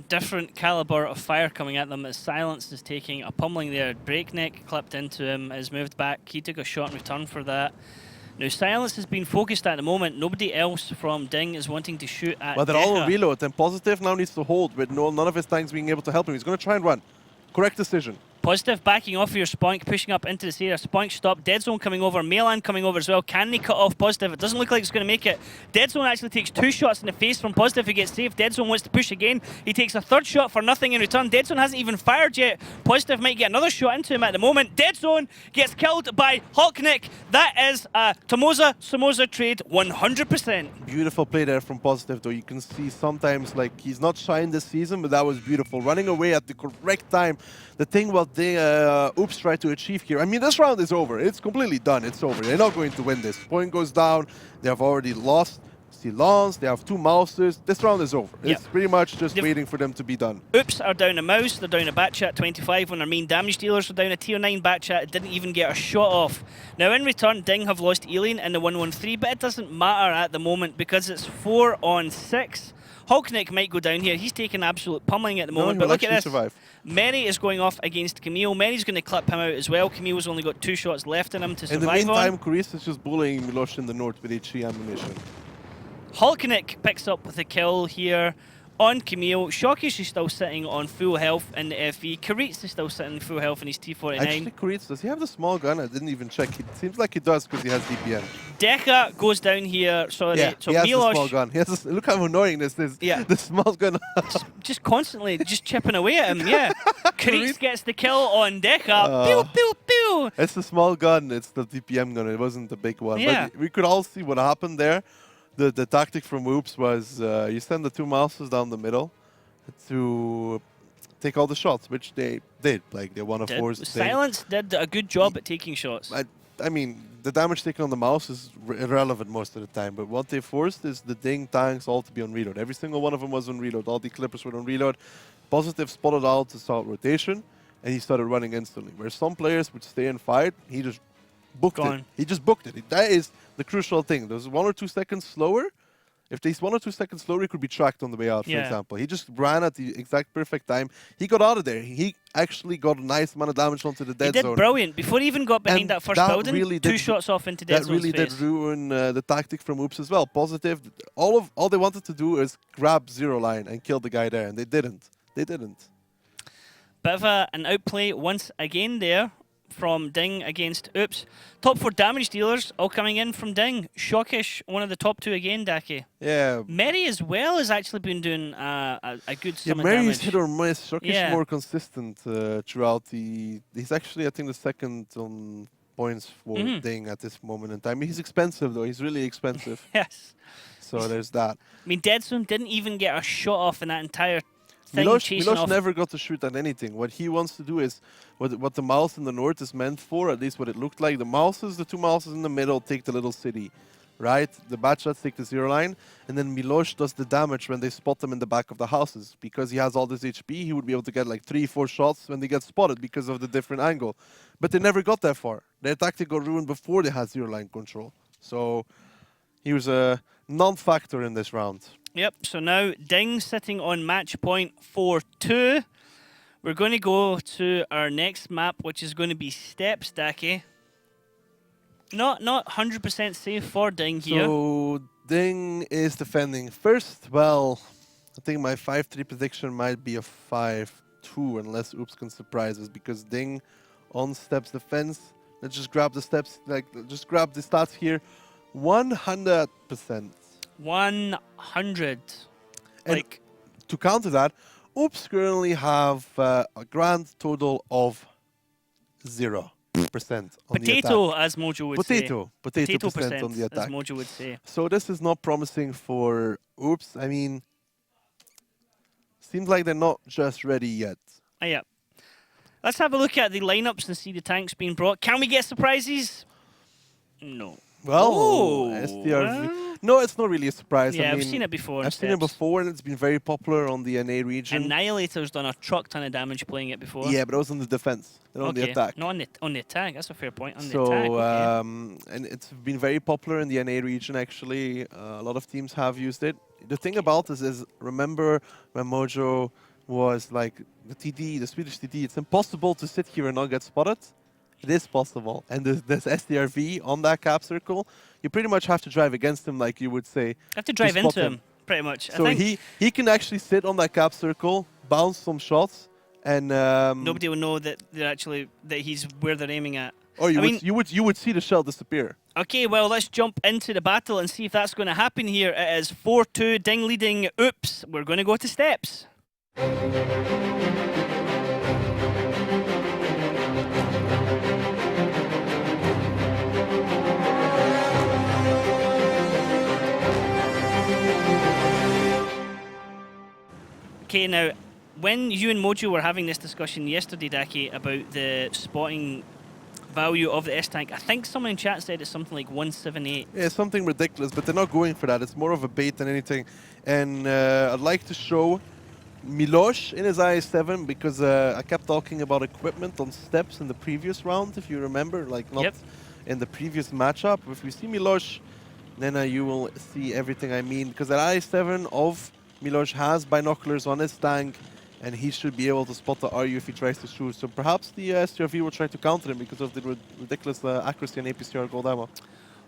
Different caliber of fire coming at them as Silence is taking a pummeling there. Breakneck clipped into him, has moved back. He took a shot in return for that. Now, Silence has been focused at the moment. Nobody else from DiNG is wanting to shoot at Well, they're all on Deca. reload, and Positive now needs to hold with none of his tanks being able to help him. He's going to try and run. Correct decision. Positive backing off of your Spoink, pushing up into this area. Spoink stop. Dead Zone coming over. Melan coming over as well. Can they cut off Positive? It doesn't look like it's going to make it. Dead Zone actually takes 2 shots in the face from Positive, who gets saved. Dead Zone wants to push again. He takes a 3rd shot for nothing in return. Dead Zone hasn't even fired yet. Positive might get another shot into him at the moment. Dead Zone gets killed by Hulknick. That is a Tomoza trade 100%. Beautiful play there from Positive, though. You can see sometimes, like, he's not shined this season, but that was beautiful. Running away at the correct time. The thing what they Oops tried to achieve here. I mean, this round is over. It's completely done. It's over. They're not going to win this. Point goes down. They have already lost Silence. They have 2 Mouses. This round is over. Yep. It's pretty much just waiting for them to be done. Oops are down a Mouse. They're down a Batchat 25 when our main damage dealers are down a tier 9 Batchat. It didn't even get a shot off. Now, in return, DiNG have lost Alien in the 1-1-3, but it doesn't matter at the moment because it's 4 on 6. Hulknick might go down here. He's taking absolute pummeling at the moment, but look at this. Survive. Mary is going off against Camille. Mary's going to clip him out as well. Camille's only got 2 shots left in him to survive on. In the meantime, Chris is just bullying Milosh in the north with HE ammunition. Hulknick picks up the kill here on Camille. Shockish is still sitting on full health in the FE. Karitz is still sitting full health in his T49. Actually, Karitz, does he have the small gun? I didn't even check. It seems like he does because he has DPM. Deca goes down here. Sorry, Yeah, so he has the Milosh small gun. He has this, look how annoying this is. Yeah. The small gun. just constantly just chipping away at him, yeah. Karitz gets the kill on Deca. Pew, pew, pew. It's the small gun. It's the DPM gun. It wasn't the big one. Yeah. But we could all see what happened there. The tactic from Oops was you send the 2 Mouses down the middle to take all the shots, which they did. Like, they won a force. Silence did a good job at taking shots. I mean, the damage taken on the Mouse is irrelevant most of the time, but what they forced is the DiNG tanks all to be on reload. Every single one of them was on reload. All the Clippers were on reload. Positive spotted out to start rotation, and he started running instantly. Where some players would stay and fight, he just booked it. He just booked it. That is the crucial thing. There's 1 or 2 seconds slower. If he's 1 or 2 seconds slower, he could be tracked on the way out, for example. He just ran at the exact perfect time. He got out of there. He actually got a nice amount of damage onto the dead zone. He did brilliant. Before he even got behind that first building, really 2 shots off into dead zone's That really did ruin the tactic from Oops as well. Positive. All they wanted to do is grab 0 line and kill the guy there, and they didn't. They didn't. Bit of an outplay once again there from DiNG against Oops. Top 4 damage dealers all coming in from DiNG. Shockish, one of the top 2 again, Daki. Yeah. Mary as well has actually been doing a good sum of Mary's damage. hit or miss. Shockish more consistent throughout the... He's actually, I think, the second on points for DiNG at this moment in time. He's expensive, though. He's really expensive. Yes. So there's that. I mean, Dead Zone didn't even get a shot off in that entire thing. Milosh never got to shoot at anything. What he wants to do is what the mouse in the north is meant for, at least what it looked like. The 2 Mouses in the middle take the little city, right? The Batchats take the 0 line, and then Milosh does the damage when they spot them in the back of the houses. Because he has all this HP, he would be able to get like 3-4 shots when they get spotted because of the different angle. But they never got that far. Their tactic got ruined before they had 0 line control. So he was a non-factor in this round. Yep, so now DiNG sitting on match point 4-2. We're going to go to our next map, which is going to be Steps, Daki. Not 100% safe for DiNG here. So DiNG is defending first. Well, I think my 5-3 prediction might be a 5-2 unless Oops can surprise us, because DiNG on Steps defense. Let's just grab the steps, just grab the stats here. 100%. 100. And to counter that, Oops currently have a grand total of 0% on Potato, as Mojo would say. Potato percent on the attack. as Mojo would say. So this is not promising for Oops. I mean, seems like they're not just ready yet. Yeah. Let's have a look at the lineups and see the tanks being brought. Can we get surprises? No. Well, STR. No, it's not really a surprise. Yeah, I mean, I've seen it before. I've seen it before, and it's been very popular on the NA region. Annihilator's done a truck ton of damage playing it before. Yeah, but it was on the defense, not on the attack. No, on the attack. That's a fair point. On the so, attack. Okay. And it's been very popular in the NA region, actually. A lot of teams have used it. The thing about this is, remember when Mojo was like the TD, the Swedish TD, it's impossible to sit here and not get spotted. It is possible. And there's SDRV on that cap circle. You pretty much have to drive against him, like you would say. You have to drive spot into him, pretty much. So I think he can actually sit on that cap circle, bounce some shots, and nobody will know that they're actually that he's where they're aiming at. or I mean, you would see the shell disappear. Okay, well, let's jump into the battle and see if that's going to happen here. It is 4-2, DiNG leading Oops. We're going to go to steps. Okay, now, when you and Mojo were having this discussion yesterday, Daki, about the spotting value of the S-Tank, I think someone in chat said it's something like 178. Yeah, something ridiculous, but they're not going for that. It's more of a bait than anything. And I'd like to show Milosh in his IS-7 because I kept talking about equipment on steps in the previous round, if you remember, like not in the previous matchup. If we see Milosh, then you will see everything I mean, because that IS-7 of Milosh has binoculars on his tank, and he should be able to spot the RU if he tries to shoot. So perhaps the STRV will try to counter him because of the ridiculous accuracy and APCR gold ammo.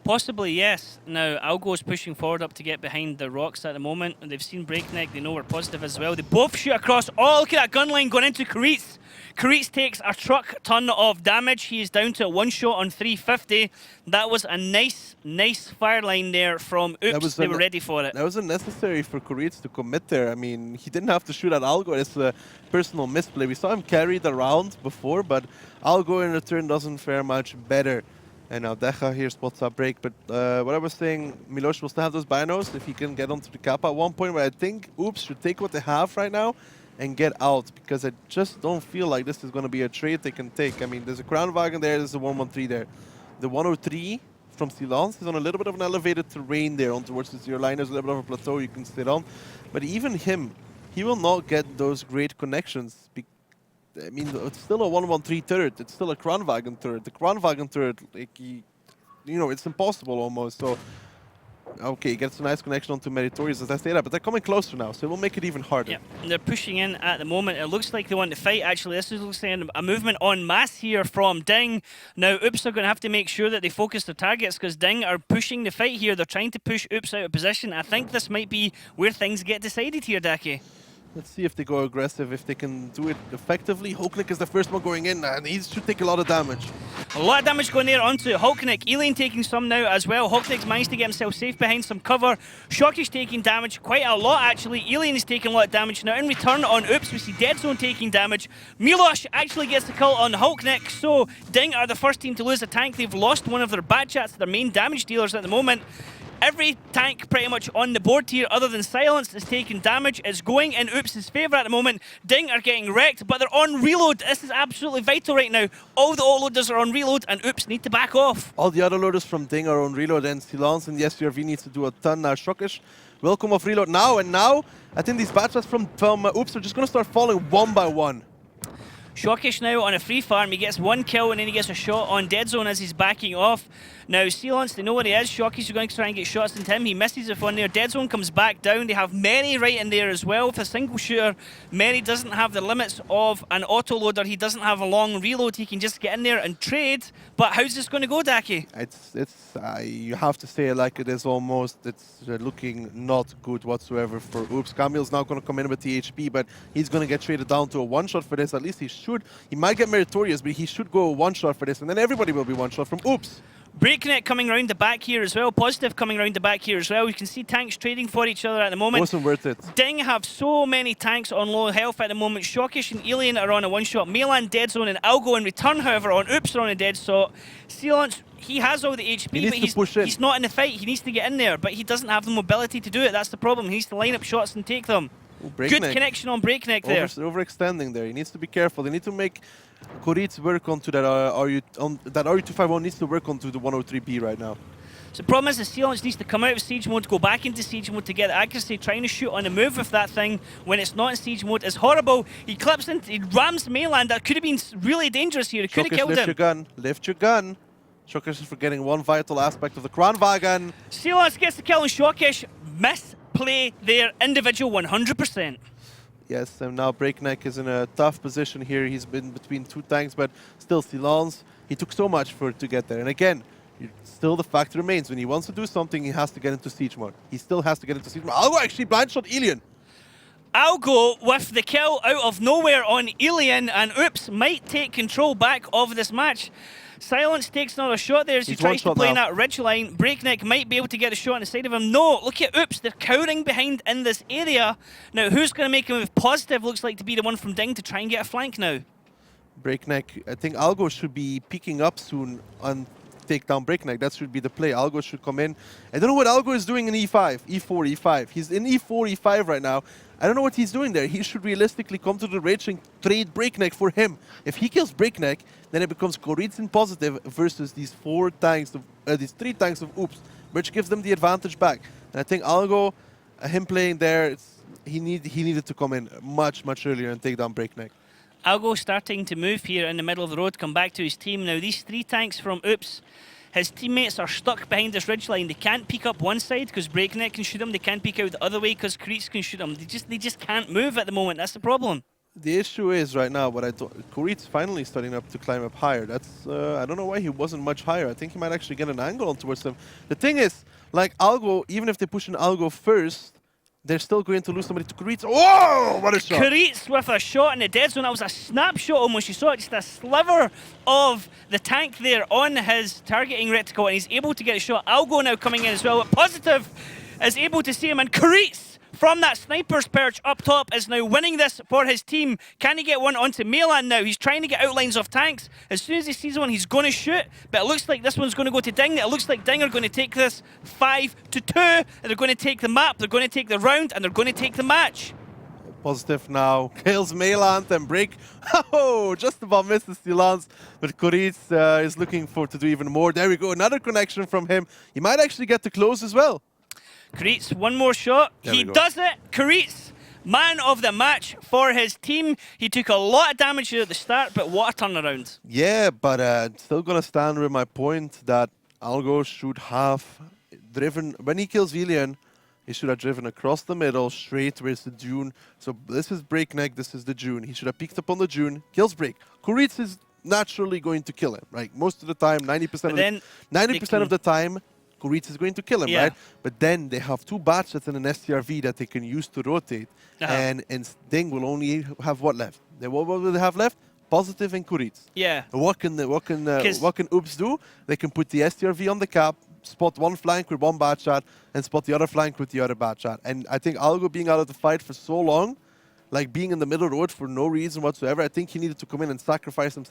Possibly, yes. Now, Algo is pushing forward up to get behind the rocks at the moment, and they've seen Breakneck. They know we're positive as well. They both shoot across. Oh, look at that gun line going into Karitz. Karitz takes a truck ton of damage. He is down to a one shot on 350. That was a nice fire line there from Oops. They were ready for it. That was unnecessary for Karitz to commit there. I mean, he didn't have to shoot at Algo. It's a personal misplay. We saw him carry the round before, but Algo in return doesn't fare much better. And now Deja here spots a break, but what I was saying, Milosh will still have those binos if he can get onto the cap at one point, where I think Oops should take what they have right now and get out, because I just don't feel like this is going to be a trade they can take. I mean, there's a Crown Wagon there, there's a 113 there. The 103 from Silence is on a little bit of an elevated terrain there on towards the zero line. There's a little bit of a plateau you can sit on. But even him, he will not get those great connections. I mean, it's still a 113 turret. It's still a Crown Wagon turret. The Crown Wagon turret, like, you know, it's impossible almost. So, okay, he gets a nice connection onto Meritorious as I say that, but they're coming closer now, so it will make it even harder. Yeah, they're pushing in at the moment. It looks like they want to fight, actually. This looks like a movement en masse here from DiNG. Now, Oops are going to have to make sure that they focus their targets, because DiNG are pushing the fight here. They're trying to push Oops out of position. I think this might be where things get decided here, Daki. Let's see if they go aggressive, if they can do it effectively. Hulknick is the first one going in, and he should take a lot of damage. A lot of damage going there onto Hulknick. Elaine taking some now as well. Hulknick's managed to get himself safe behind some cover. Shockish taking damage, quite a lot actually. Elaine is taking a lot of damage. Now in return on Oops, we see Dead Zone taking damage. Milosh actually gets the kill on Hulknick, so DiNG are the first team to lose a tank. They've lost one of their bad chats, their main damage dealers at the moment. Every tank pretty much on the board here, other than Silence, is taking damage. It's going in Oops' favour at the moment. DiNG are getting wrecked, but they're on reload. This is absolutely vital right now. All the autoloaders are on reload, and Oops need to back off. All the other loaders from DiNG are on reload, and Silence and the STRV needs to do a ton now. Shockish will come off reload now, and now I think these bad shots from Oops are just going to start falling one by one. Shockish now on a free farm. He gets one kill and then he gets a shot on Dead Zone as he's backing off. Now, Silence, they know where he is. Shockish are going to try and get shots into him. He misses with one there. Dead Zone comes back down. They have Mary right in there as well. With a single shooter, Mary doesn't have the limits of an autoloader. He doesn't have a long reload. He can just get in there and trade. But how's this going to go, Daki? You have to say it like it is almost. It's looking not good whatsoever for Oops. Camille's now going to come in with the HP, but he's going to get traded down to a one-shot for this. At least he should. He might get Meritorious, but he should go a one-shot for this, and then everybody will be one-shot from Oops. Breakneck coming around the back here as well. Positive coming around the back here as well. You can see tanks trading for each other at the moment. Wasn't worth it. DiNG have so many tanks on low health at the moment. Shockish and Alien are on a one-shot. Melan, Dead Zone, and Algo in return, however, on Oops are on a dead shot. Silence, he has all the HP, but he's not in the fight. He needs to get in there, but he doesn't have the mobility to do it. That's the problem. He needs to line up shots and take them. Good connection on Breakneck there. Overextending there. He needs to be careful. They need to make Koritz work onto that that RU251 needs to work onto the 103B right now. So the problem is the Silence needs to come out of siege mode, go back into siege mode to get the accuracy. Trying to shoot on the move with that thing when it's not in siege mode is horrible. He clips into, he rams mainland. That could have been really dangerous here. He could have killed him. Lift your gun. Lift your gun. Shockish is forgetting one vital aspect of the Crown Wagon. Silence gets the kill on Shockish. Misplay there. Individual 100%. Yes, and now Breakneck is in a tough position here. He's been between two tanks, but still Silence He took so much for it to get there. And again, still the fact remains, when he wants to do something, he has to get into siege mode. He still has to get into siege mode. Algo actually blind shot Elian. Algo with the kill out of nowhere on Elian, and Oops might take control back of this match. Silence takes another shot there as he He's tries to one play shot now. in that ridge line. Breakneck might be able to get a shot on the side of him. No, look at Oops, they're cowering behind in this area. Now, who's going to make a move? Positive looks like to be the one from DiNG to try and get a flank now. Breakneck, I think Algo should be peeking up soon and take down Breakneck. That should be the play. Algo should come in. I don't know what Algo is doing in E5, E4, E5. He's in E4, E5 right now. I don't know what he's doing there. He should realistically come to the ridge and trade Breakneck for him. If he kills Breakneck, then it becomes Koritsin positive versus these three tanks of Oops, which gives them the advantage back. And I think Algo, him playing there, he needed to come in much earlier and take down Breakneck. Algo starting to move here in the middle of the road, come back to his team. Now, these 3 tanks from Oops, his teammates are stuck behind this ridge line. They can't peek up one side because Breakneck can shoot them. They can't peek out the other way because Koritz can shoot them. They just can't move at the moment. That's the problem. The issue is right now, Korit's finally starting to climb up higher. That's I don't know why he wasn't much higher. I think he might actually get an angle on towards them. The thing is, like Algo, even if they push an Algo first, they're still going to lose somebody to Koritz. Whoa! What a shot! Koritz with a shot in the dead zone. That was a snapshot almost. You saw it, just a sliver of the tank there on his targeting reticle, and he's able to get a shot. Algo now coming in as well. But Positive is able to see him, and Koritz from that sniper's perch up top is now winning this for his team. Can he get one onto Milan now? He's trying to get outlines of tanks. As soon as he sees one, he's going to shoot. But it looks like this one's going to go to DiNG. It looks like DiNG are going to take this 5-2. And they're going to take the map, they're going to take the round, and they're going to take the match. Positive now kills Mailand and Break. Oh, just about misses Silence. But Koritz is looking to do even more. There we go, another connection from him. He might actually get to close as well. Koritz, one more shot. He does it. Koritz, man of the match for his team. He took a lot of damage here at the start, but what a turnaround. Yeah, but still gonna stand with my point that Algo should have driven, when he kills Vilian, he should have driven across the middle, straight towards the Dune. So this is Breakneck, this is the Dune. He should have peeked up on the Dune, kills Break. Koritz is naturally going to kill him, right? Most of the time, 90% of the time, Koritz is going to kill him, right? But then they have 2 batches and an STRV that they can use to rotate. And DiNG will only have what left? What will they have left? Positive and Koritz. Yeah. What can Oops do? They can put the STRV on the cap, spot one flank with one bad shot, and spot the other flank with the other bad shot. And I think Algo being out of the fight for so long, like being in the middle road for no reason whatsoever, I think he needed to come in and sacrifice himself